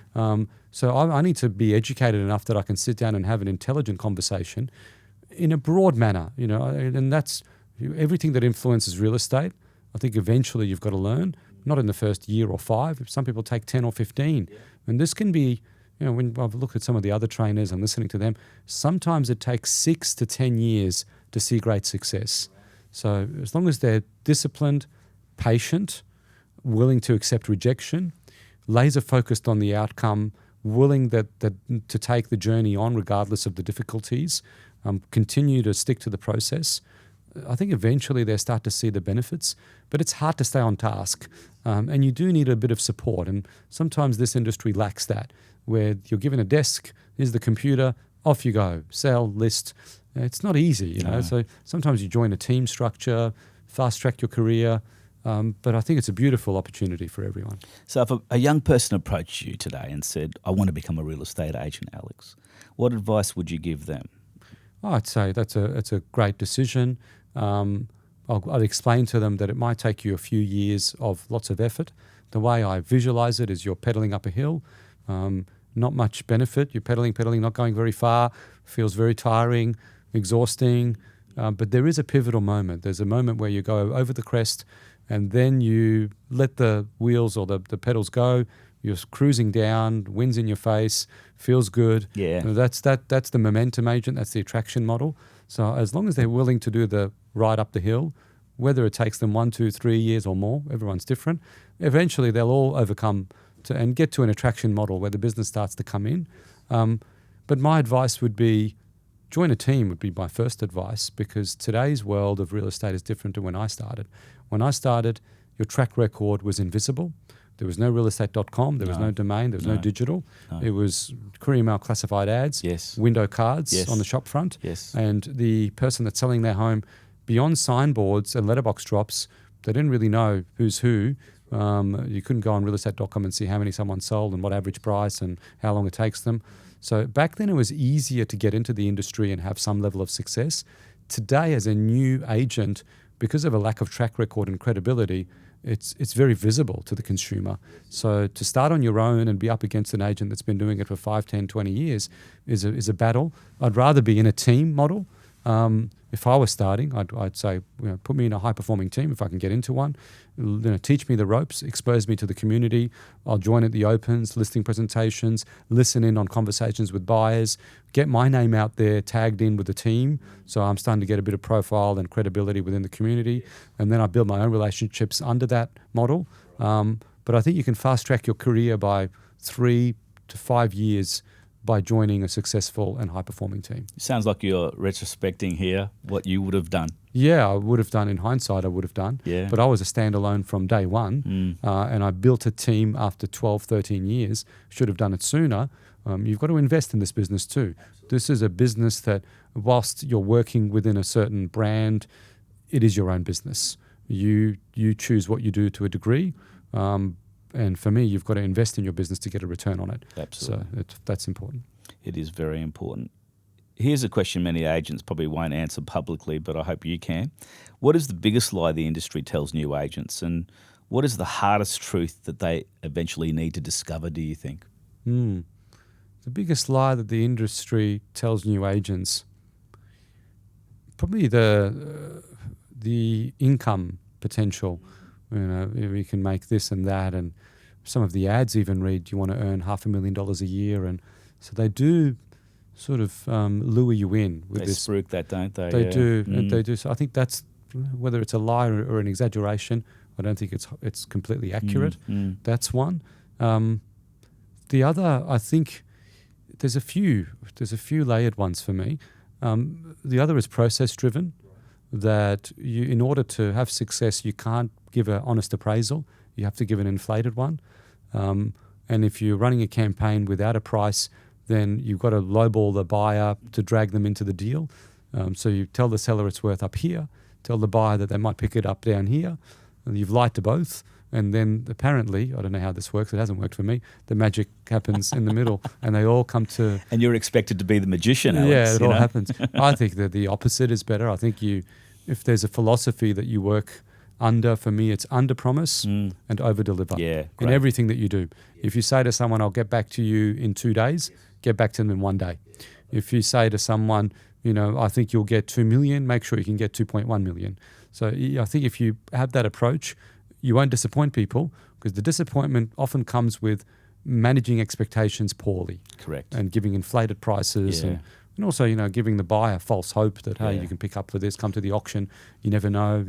So I need to be educated enough that I can sit down and have an intelligent conversation in a broad manner, and that's everything that influences real estate. I think eventually you've got to learn, not in the first year or 5. Some people take 10 or 15. Yeah. And this can be, when I've looked at some of the other trainers and listening to them, sometimes it takes 6 to 10 years to see great success. So as long as they're disciplined, patient, willing to accept rejection, laser focused on the outcome, willing to take the journey on regardless of the difficulties, continue to stick to the process, I think eventually they start to see the benefits. But it's hard to stay on task, and you do need a bit of support. And sometimes this industry lacks that, where you're given a desk, here's the computer, off you go, sell, list. It's not easy, No. So sometimes you join a team structure, fast track your career. But I think it's a beautiful opportunity for everyone. So if a young person approached you today and said, I want to become a real estate agent, Alex, what advice would you give them? I'd say it's a great decision. I'd explain to them that it might take you a few years of lots of effort. The way I visualize it is you're pedaling up a hill, not much benefit. You're pedaling, not going very far, feels very tiring, exhausting. But there is a pivotal moment. There's a moment where you go over the crest and then you let the wheels or the pedals go. You're cruising down, wind's in your face, feels good. Yeah. That's the momentum agent. That's the attraction model. So as long as they're willing to do the ride up the hill, whether it takes them 1, 2, 3 years or more, everyone's different, eventually they'll all overcome and get to an attraction model where the business starts to come in. But my advice would be, join a team would be my first advice, because today's world of real estate is different to when I started. When I started, your track record was invisible. There was no realestate.com, there was no domain, there was no digital. No. It was courier mail classified ads, window cards on the shop front. And the person that's selling their home, beyond signboards and letterbox drops, they didn't really know who's who. You couldn't go on realestate.com and see how many someone sold and what average price and how long it takes them. So back then it was easier to get into the industry and have some level of success. Today, as a new agent, because of a lack of track record and credibility, it's very visible to the consumer. So to start on your own and be up against an agent that's been doing it for 5, 10, 20 years is a battle. I'd rather be in a team model. If I was starting, I'd say, put me in a high-performing team if I can get into one. Teach me the ropes, expose me to the community. I'll join at the opens, listing presentations, listen in on conversations with buyers, get my name out there, tagged in with the team. So I'm starting to get a bit of profile and credibility within the community. And then I build my own relationships under that model. But I think you can fast-track your career by 3 to 5 years by joining a successful and high-performing team. Sounds like you're retrospecting here what you would have done. Yeah, I would have done in hindsight, I would have done. Yeah. But I was a standalone from day one, and I built a team after 12, 13 years. Should have done it sooner. You've got to invest in this business too. This is a business that, whilst you're working within a certain brand, it is your own business. You choose what you do to a degree. And for me, you've got to invest in your business to get a return on it. Absolutely. So that's important. It is very important. Here's a question many agents probably won't answer publicly, but I hope you can. What is the biggest lie the industry tells new agents, and what is the hardest truth that they eventually need to discover, do you think? The biggest lie that the industry tells new agents, probably the income potential. If you can make this and that, and some of the ads even read, you want to earn $500,000 a year, and so they do sort of lure you in with this. They spruik that, don't they? They do, and they do. So I think that's, whether it's a lie or an exaggeration, I don't think it's completely accurate. That's one. The other, I think, there's a few layered ones for me. The other is process driven. That you, in order to have success, you can't give an honest appraisal. You have to give an inflated one. And if you're running a campaign without a price, then you've got to lowball the buyer to drag them into the deal. So you tell the seller it's worth up here, tell the buyer that they might pick it up down here, and you've lied to both. And then apparently, I don't know how this works, it hasn't worked for me, the magic happens in the middle and they all come to... And you're expected to be the magician, Alex. Yeah, it all happens. I think that the opposite is better. I think if there's a philosophy that you work under, for me, it's under promise and over deliver in everything that you do. If you say to someone, I'll get back to you in 2 days, get back to them in 1 day. If you say to someone, I think you'll get 2 million, make sure you can get 2.1 million. So I think if you have that approach, you won't disappoint people, because the disappointment often comes with managing expectations poorly. Correct. And giving inflated prices and also, giving the buyer false hope that, hey, you can pick up for this, come to the auction, you never know,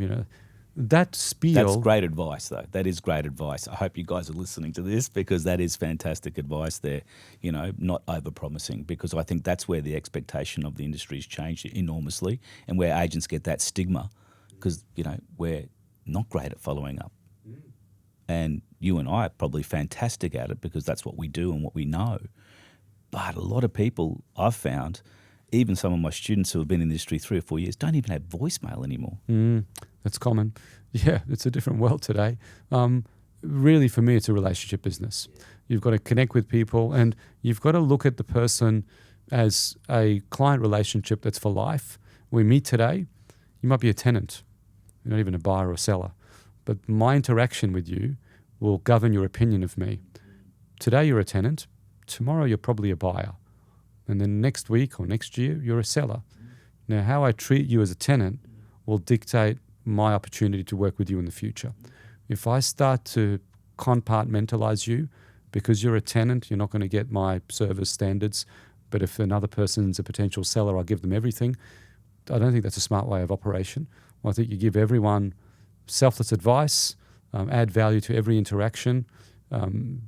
That spiel... That's great advice, though. That is great advice. I hope you guys are listening to this, because that is fantastic advice there, not over-promising, because I think that's where the expectation of the industry has changed enormously, and where agents get that stigma, because, we're not great at following up. And you and I are probably fantastic at it, because that's what we do and what we know. But a lot of people I've found, even some of my students who have been in the industry 3 or 4 years, don't even have voicemail anymore. That's common. Yeah, it's a different world today. Really, for me, it's a relationship business. You've got to connect with people, and you've got to look at the person as a client relationship that's for life. We meet today, you might be a tenant. You're not even a buyer or seller. But my interaction with you will govern your opinion of me. Today, you're a tenant. Tomorrow, you're probably a buyer. And then next week or next year, you're a seller. Now, how I treat you as a tenant will dictate my opportunity to work with you in the future. If I start to compartmentalize you, because you're a tenant, you're not going to get my service standards. But if another person's a potential seller, I'll give them everything. I don't think that's a smart way of operation. I think you give everyone selfless advice, add value to every interaction,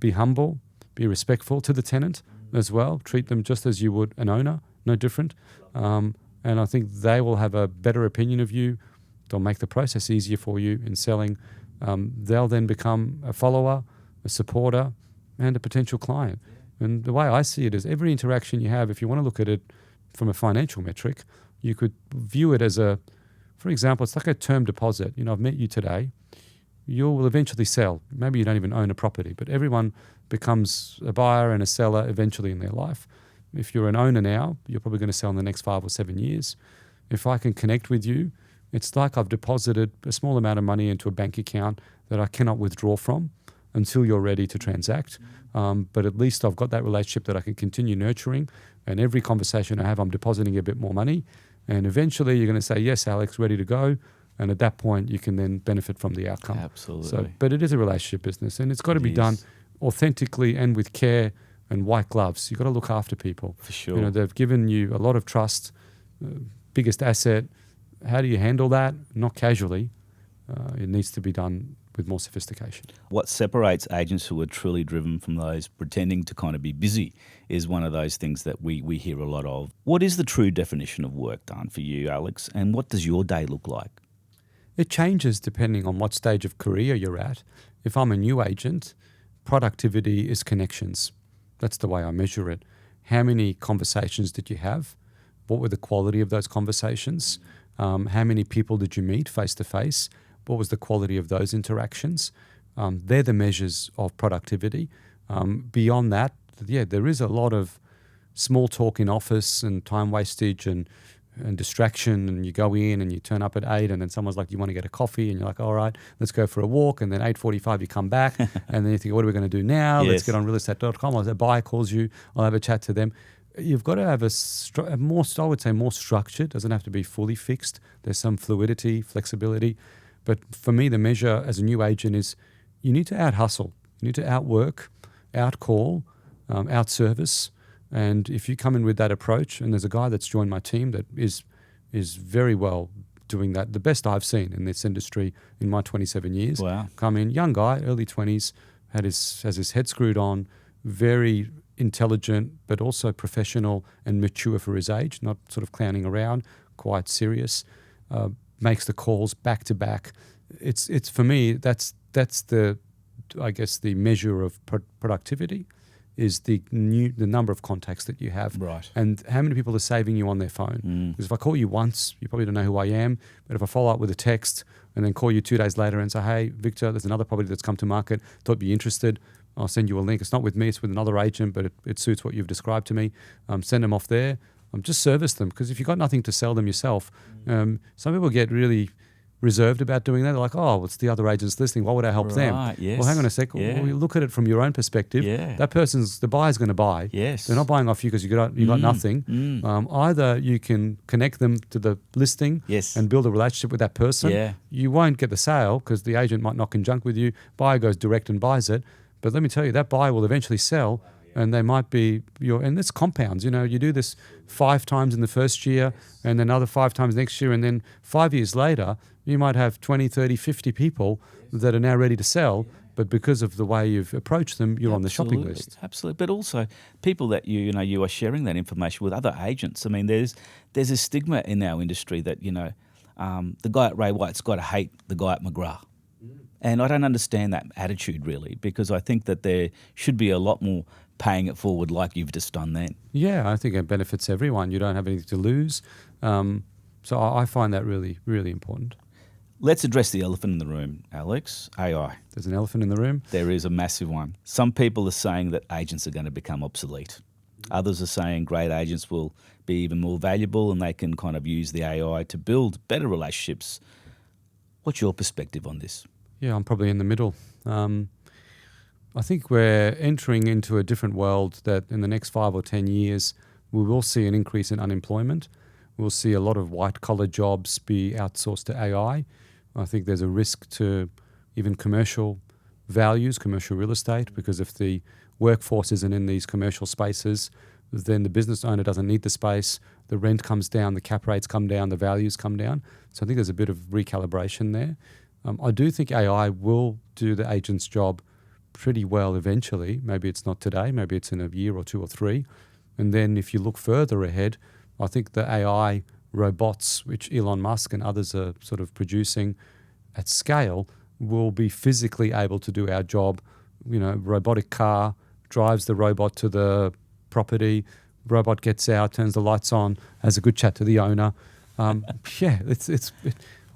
be humble, be respectful to the tenant as well. Treat them just as you would an owner, no different. And I think they will have a better opinion of you. They'll make the process easier for you in selling. They'll then become a follower, a supporter, and a potential client. And the way I see it is every interaction you have, if you want to look at it from a financial metric, you could view it as for example, it's like a term deposit. I've met you today. You will eventually sell. Maybe you don't even own a property, but everyone becomes a buyer and a seller eventually in their life. If you're an owner now, you're probably going to sell in the next 5 or 7 years. If I can connect with you, It's like I've deposited a small amount of money into a bank account that I cannot withdraw from until you're ready to transact. But at least I've got that relationship that I can continue nurturing. And every conversation I have, I'm depositing a bit more money. And eventually you're going to say, yes, Alex, ready to go. And at that point, you can then benefit from the outcome. Absolutely. So, but it is a relationship business, and it's got to be done authentically and with care and white gloves. You've got to look after people. For sure. You know, they've given you a lot of trust, biggest asset. How do you handle that? Not casually. It needs to be done with more sophistication. What separates agents who are truly driven from those pretending to kind of be busy is one of those things that we hear a lot of. What is the true definition of work done for you, Alex, and what does your day look like? It changes depending on what stage of career you're at. If I'm a new agent, productivity is connections. That's the way I measure it. How many conversations did you have? What were the quality of those conversations? How many people did you meet face to face? What was the quality of those interactions? They're the measures of productivity. Beyond that, there is a lot of small talk in office and time wastage and distraction, and you go in and you turn up at 8 and then someone's like, you want to get a coffee? And you're like, all right, let's go for a walk. And then 8:45 you come back and then you think, what are we going to do now? Yes. Let's get on realestate.com. Or a buyer calls you, I'll have a chat to them. You've got to have a more, I would say more structured. Doesn't have to be fully fixed. There's some fluidity, flexibility. But for me, the measure as a new agent is you need to out-hustle. You need to outwork, out-call, out-service. And if you come in with that approach, and there's a guy that's joined my team that is very well doing that, the best I've seen in this industry in my 27 years. Wow. Come in, young guy, early 20s, has his head screwed on, very intelligent, but also professional and mature for his age, not sort of clowning around, quite serious, makes the calls back to back. It's for me, that's the, I guess, the measure of productivity is the number of contacts that you have. Right. And how many people are saving you on their phone. Because if I call you once, you probably don't know who I am. But if I follow up with a text and then call you 2 days later and say, hey, Victor, there's another property that's come to market, thought you'd be interested, I'll send you a link. It's not with me, it's with another agent, but it suits what you've described to me. Send them off there. Just service them, because if you've got nothing to sell them yourself, some people get really reserved about doing that. They're like, oh, it's the other agents listening. Why would I help them? Yes. Well, hang on a sec. Yeah. Well, you look at it from your own perspective. Yeah. That the buyer's going to buy. Yes. They're not buying off you because you got nothing. Either you can connect them to the listing Yes. and build a relationship with that person. Yeah. You won't get the sale because the agent might not conjunct with you. Buyer goes direct and buys it. But let me tell you, that buyer will eventually sell. And they might be and this compounds. You know, you do this 5 times in the first year and then another 5 times next year. And then 5 years later, you might have 20, 30, 50 people that are now ready to sell. But because of the way you've approached them, you're on the shopping list. Absolutely. But also people that you are sharing that information with other agents. I mean, there's a stigma in our industry that, the guy at Ray White's got to hate the guy at McGrath. And I don't understand that attitude really, because I think that there should be a lot more paying it forward like you've just done then. Yeah, I think it benefits everyone. You don't have anything to lose. So I find that really, really important. Let's address the elephant in the room, Alex, AI. There's an elephant in the room. There is a massive one. Some people are saying that agents are going to become obsolete. Others are saying great agents will be even more valuable and they can kind of use the AI to build better relationships. What's your perspective on this? Yeah, I'm probably in the middle. I think we're entering into a different world that in the next 5 or 10 years, we will see an increase in unemployment. We'll see a lot of white-collar jobs be outsourced to AI. I think there's a risk to even commercial values, commercial real estate, because if the workforce isn't in these commercial spaces, then the business owner doesn't need the space, the rent comes down, the cap rates come down, the values come down. So I think there's a bit of recalibration there. I do think AI will do the agent's job pretty well eventually. Maybe it's not today, maybe it's in a year or 2 or 3. And then if you look further ahead, I think the AI robots, which Elon Musk and others are sort of producing at scale, will be physically able to do our job. Robotic car drives the robot to the property, robot gets out, turns the lights on, has a good chat to the owner. I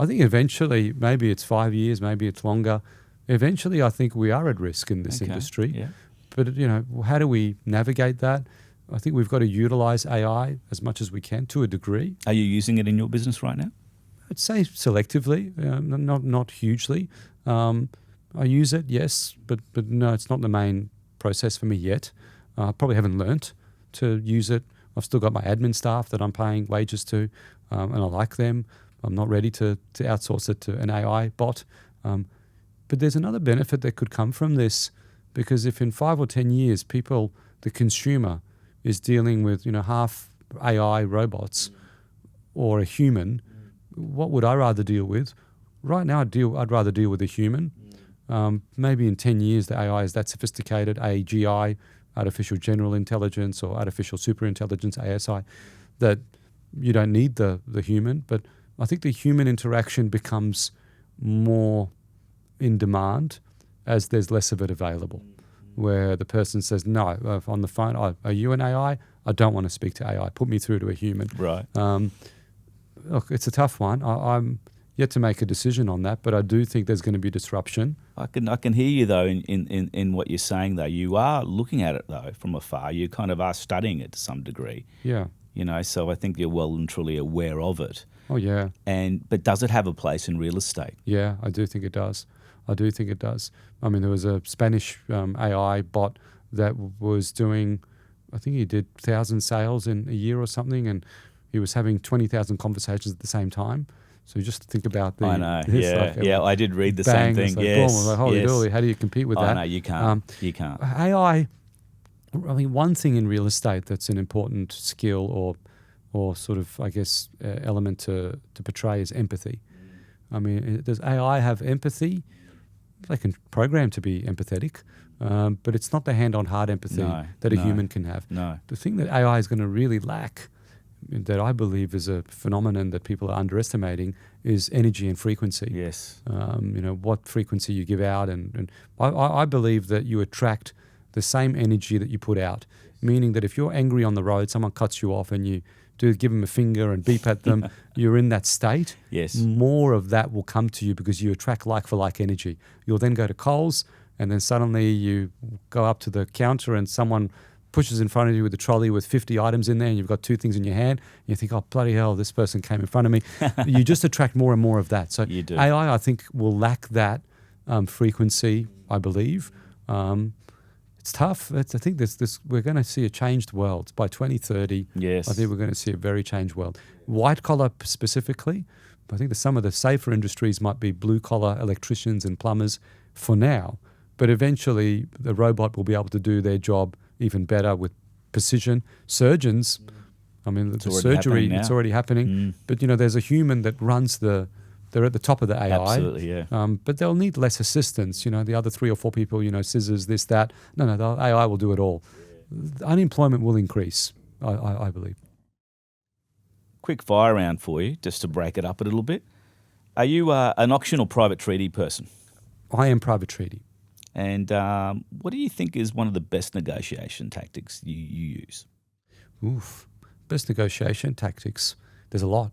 think eventually, maybe it's 5 years, maybe it's longer. Eventually, I think we are at risk in this industry. Yeah. But, how do we navigate that? I think we've got to utilize AI as much as we can to a degree. Are you using it in your business right now? I'd say selectively, not hugely. I use it, yes, but no, it's not the main process for me yet. I probably haven't learnt to use it. I've still got my admin staff that I'm paying wages to, and I like them. I'm not ready to outsource it to an AI bot. But there's another benefit that could come from this, because if in 5 or 10 years the consumer is dealing with half AI robots or a human, what would I rather deal with? Right now, I'd rather deal with a human. Maybe in 10 years, the AI is that sophisticated, AGI, artificial general intelligence, or artificial superintelligence, ASI, that you don't need the human. But I think the human interaction becomes more in demand as there's less of it available, where the person says, no, on the phone, are you an AI? I don't want to speak to AI. Put me through to a human. Right. Look, it's a tough one. I'm yet to make a decision on that, but I do think there's going to be disruption. I can hear you though in what you're saying though. You are looking at it though from afar. You kind of are studying it to some degree. Yeah. So I think you're well and truly aware of it. Oh yeah. But does it have a place in real estate? Yeah, I do think it does. I mean, there was a Spanish AI bot that was doing, I think he did 1,000 sales in a year or something, and he was having 20,000 conversations at the same time. So you just think about the... I know, I did read the same thing, like, yes. Boom, like, holy dooly, how do you compete with that? No, you can't. You can't. AI, I mean, one thing in real estate that's an important skill or sort of, I guess, element to portray is empathy. I mean, does AI have empathy? They can program to be empathetic, but it's not the hand-on heart empathy that a human can have. No. The thing that AI is going to really lack, that I believe is a phenomenon that people are underestimating, is energy and frequency. Yes. What frequency you give out. And I believe that you attract the same energy that you put out, meaning that if you're angry on the road, someone cuts you off and you give them a finger and beep at them, you're in that state. Yes. More of that will come to you because you attract like for like energy. You'll then go to Coles, and then suddenly you go up to the counter and someone pushes in front of you with a trolley with 50 items in there, and you've got 2 things in your hand, and you think, oh, bloody hell, this person came in front of me. You just attract more and more of that. So You do. AI, I think, will lack that frequency, I believe. It's tough. I think we're going to see a changed world by 2030. Yes. I think we're going to see a very changed world. White collar specifically, I think that some of the safer industries might be blue collar electricians and plumbers for now, but eventually the robot will be able to do their job even better with precision. Surgeons, I mean, the surgery, it's already happening, but there's a human that runs they're at the top of the AI. Absolutely, yeah. But they'll need less assistance. The other 3 or 4 people, scissors, this, that. No, the AI will do it all. Unemployment will increase, I believe. Quick fire round for you, just to break it up a little bit. Are you an auction or private treaty person? I am private treaty. And what do you think is one of the best negotiation tactics you use? Best negotiation tactics. There's a lot.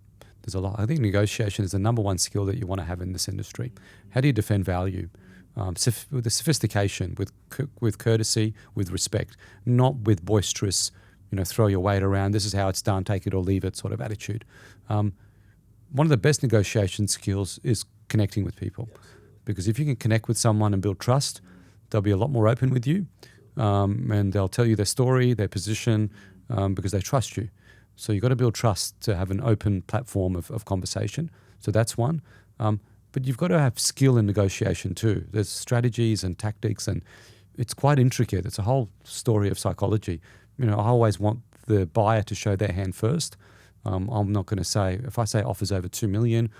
I think negotiation is the number one skill that you want to have in this industry. How do you defend value? With the sophistication, with courtesy, with respect, not with boisterous, throw your weight around, this is how it's done, take it or leave it sort of attitude. One of the best negotiation skills is connecting with people. Because if you can connect with someone and build trust, they'll be a lot more open with you, and they'll tell you their story, their position, because they trust you. So you've got to build trust to have an open platform of conversation. So that's one. But you've got to have skill in negotiation too. There's strategies and tactics, and it's quite intricate. It's a whole story of psychology. I always want the buyer to show their hand first. I'm not going to say, if I say offers over 2 million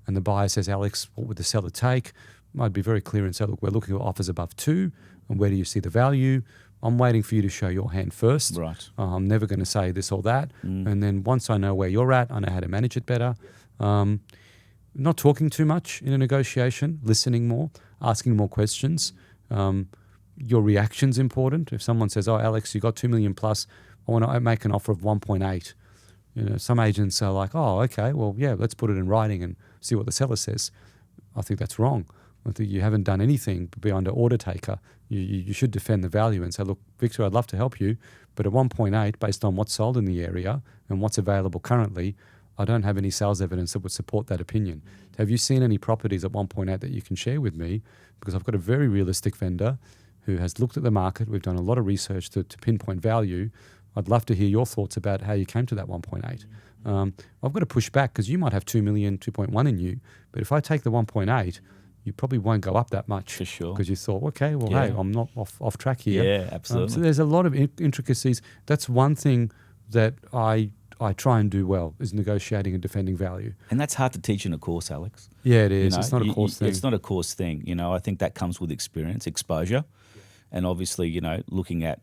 and the buyer says, Alex, what would the seller take? I'd be very clear and say, look, we're looking at offers above 2, and where do you see the value? I'm waiting for you to show your hand first. Right. I'm never going to say this or that. And then once I know where you're at, I know how to manage it better. Not talking too much in a negotiation, listening more, asking more questions. Your reaction's important. If someone says, oh, Alex, you got 2 million plus, I want to make an offer of 1.8. Some agents are like, oh, okay, well, yeah, let's put it in writing and see what the seller says. I think that's wrong. I think you haven't done anything beyond an order taker. You should defend the value and say, look, Victor, I'd love to help you, but at 1.8, based on what's sold in the area and what's available currently, I don't have any sales evidence that would support that opinion. Have you seen any properties at 1.8 that you can share with me? Because I've got a very realistic vendor who has looked at the market. We've done a lot of research to pinpoint value. I'd love to hear your thoughts about how you came to that 1.8. I've got to push back because you might have 2 million, 2.1 in you, but if I take the 1.8, you probably won't go up that much. For sure. Because you thought, okay, well, hey, I'm not off track here. Yeah, absolutely. So there's a lot of intricacies. That's one thing that I try and do well, is negotiating and defending value. And that's hard to teach in a course, Alex. Yeah, it is. You know, it's not a course thing. It's not a course thing. You know, I think that comes with experience, exposure, and obviously, you know, looking at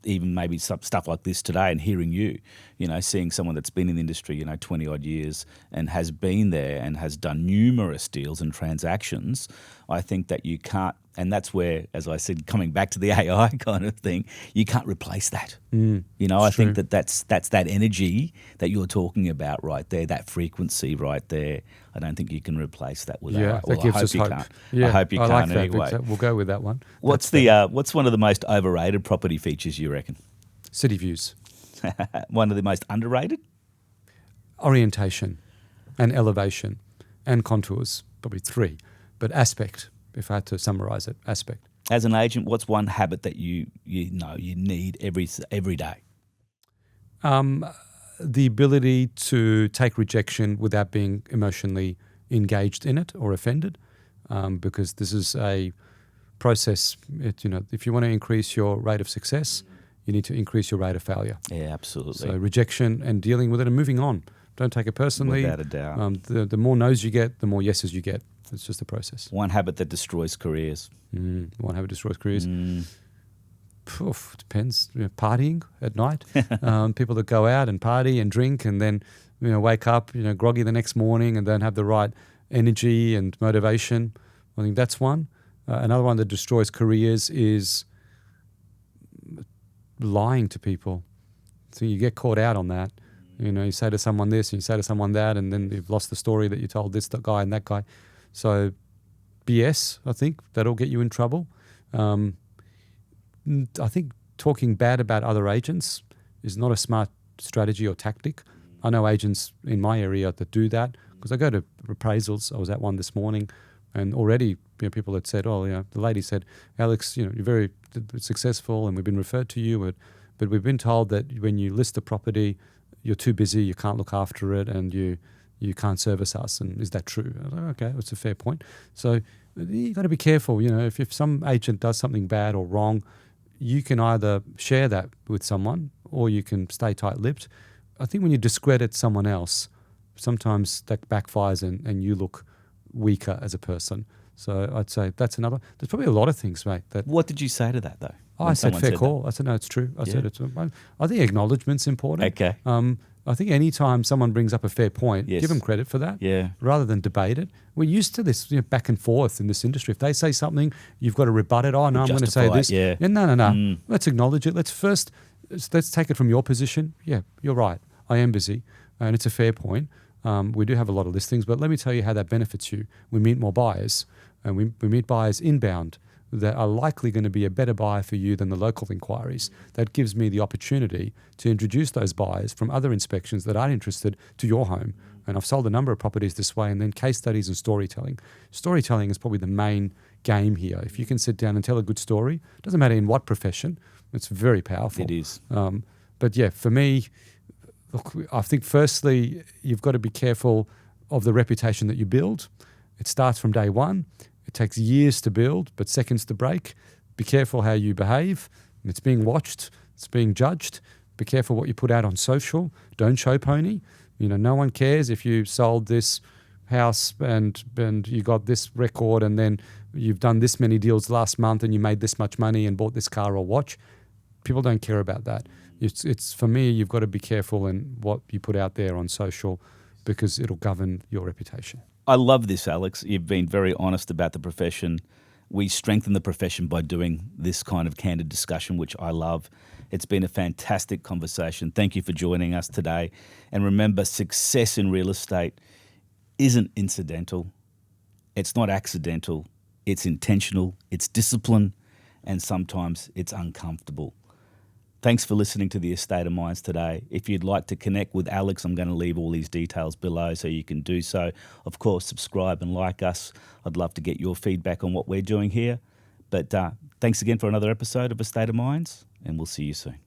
even maybe some stuff like this today and hearing you, you know, seeing someone that's been in the industry, you know, 20 odd years and has been there and has done numerous deals and transactions, I think that you can't, and that's where, as I said, coming back to the AI kind of thing, you can't replace that. You know, I think that's that energy that you're talking about right there, that frequency right there. I don't think you can replace that with AI. That gives us hope. I hope you can't like that. anyway. We'll go with that one. What's one of the most overrated property features you reckon? City views. One of the most underrated? Orientation and elevation and contours, probably 3. But aspect, if I had to summarize it, aspect. As an agent, what's one habit that you know you need every day? The ability to take rejection without being emotionally engaged in it or offended, because this is a process. If you want to increase your rate of success, you need to increase your rate of failure. Yeah, absolutely. So rejection and dealing with it and moving on. Don't take it personally. Without a doubt. The more no's you get, the more yeses you get. It's just a process. One habit that destroys careers. One habit destroys careers. Depends. Partying at night. People that go out and party and drink and then wake up groggy the next morning and don't have the right energy and motivation. I think that's one. Another one that destroys careers is lying to people. So you get caught out on that. You say to someone this and you say to someone that, and then you've lost the story that you told this guy and that guy. So BS, I think, that'll get you in trouble. I think talking bad about other agents is not a smart strategy or tactic. I know agents in my area that do that because I go to appraisals. I was at one this morning, and already people had said, the lady said, Alex, you're very successful and we've been referred to you, but we've been told that when you list the property, you're too busy, you can't look after it, and you can't service us. And is that true? I was like, okay, that's a fair point. So you got to be careful. If some agent does something bad or wrong, you can either share that with someone or you can stay tight-lipped. I think when you discredit someone else, sometimes that backfires and you look weaker as a person. So I'd say that's another. There's probably a lot of things, mate. What did you say to that, though? I said fair call. I said, no, it's true. I said it's. I think acknowledgement's important. Okay. I think any time someone brings up a fair point, Yes. give them credit for that. Yeah. Rather than debate it. We're used to this back and forth in this industry. If they say something, you've got to rebut it. Oh, no, I'm going to say this. Yeah. No. Let's acknowledge it. Let's take it from your position. Yeah, you're right. I am busy, and it's a fair point. We do have a lot of listings, but let me tell you how that benefits you. We meet more buyers, and we meet buyers inbound that are likely going to be a better buyer for you than the local inquiries. That gives me the opportunity to introduce those buyers from other inspections that aren't interested to your home. And I've sold a number of properties this way, and then case studies and storytelling. Storytelling is probably the main game here. If you can sit down and tell a good story, doesn't matter in what profession, it's very powerful. It is. But yeah, for me, look, I think firstly, you've got to be careful of the reputation that you build. It starts from day one. It takes years to build, but seconds to break. Be careful how you behave. It's being watched. It's being judged. Be careful what you put out on social. Don't show pony. No one cares if you sold this house and you got this record and then you've done this many deals last month and you made this much money and bought this car or watch. People don't care about that. It's for me, you've got to be careful in what you put out there on social because it'll govern your reputation. I love this, Alex. You've been very honest about the profession. We strengthen the profession by doing this kind of candid discussion, which I love. It's been a fantastic conversation. Thank you for joining us today. And remember, success in real estate isn't incidental. It's not accidental. It's intentional. It's discipline. And sometimes it's uncomfortable. Thanks for listening to the Estate of Minds today. If you'd like to connect with Alex, I'm going to leave all these details below so you can do so. Of course, subscribe and like us. I'd love to get your feedback on what we're doing here. But thanks again for another episode of Estate of Minds, and we'll see you soon.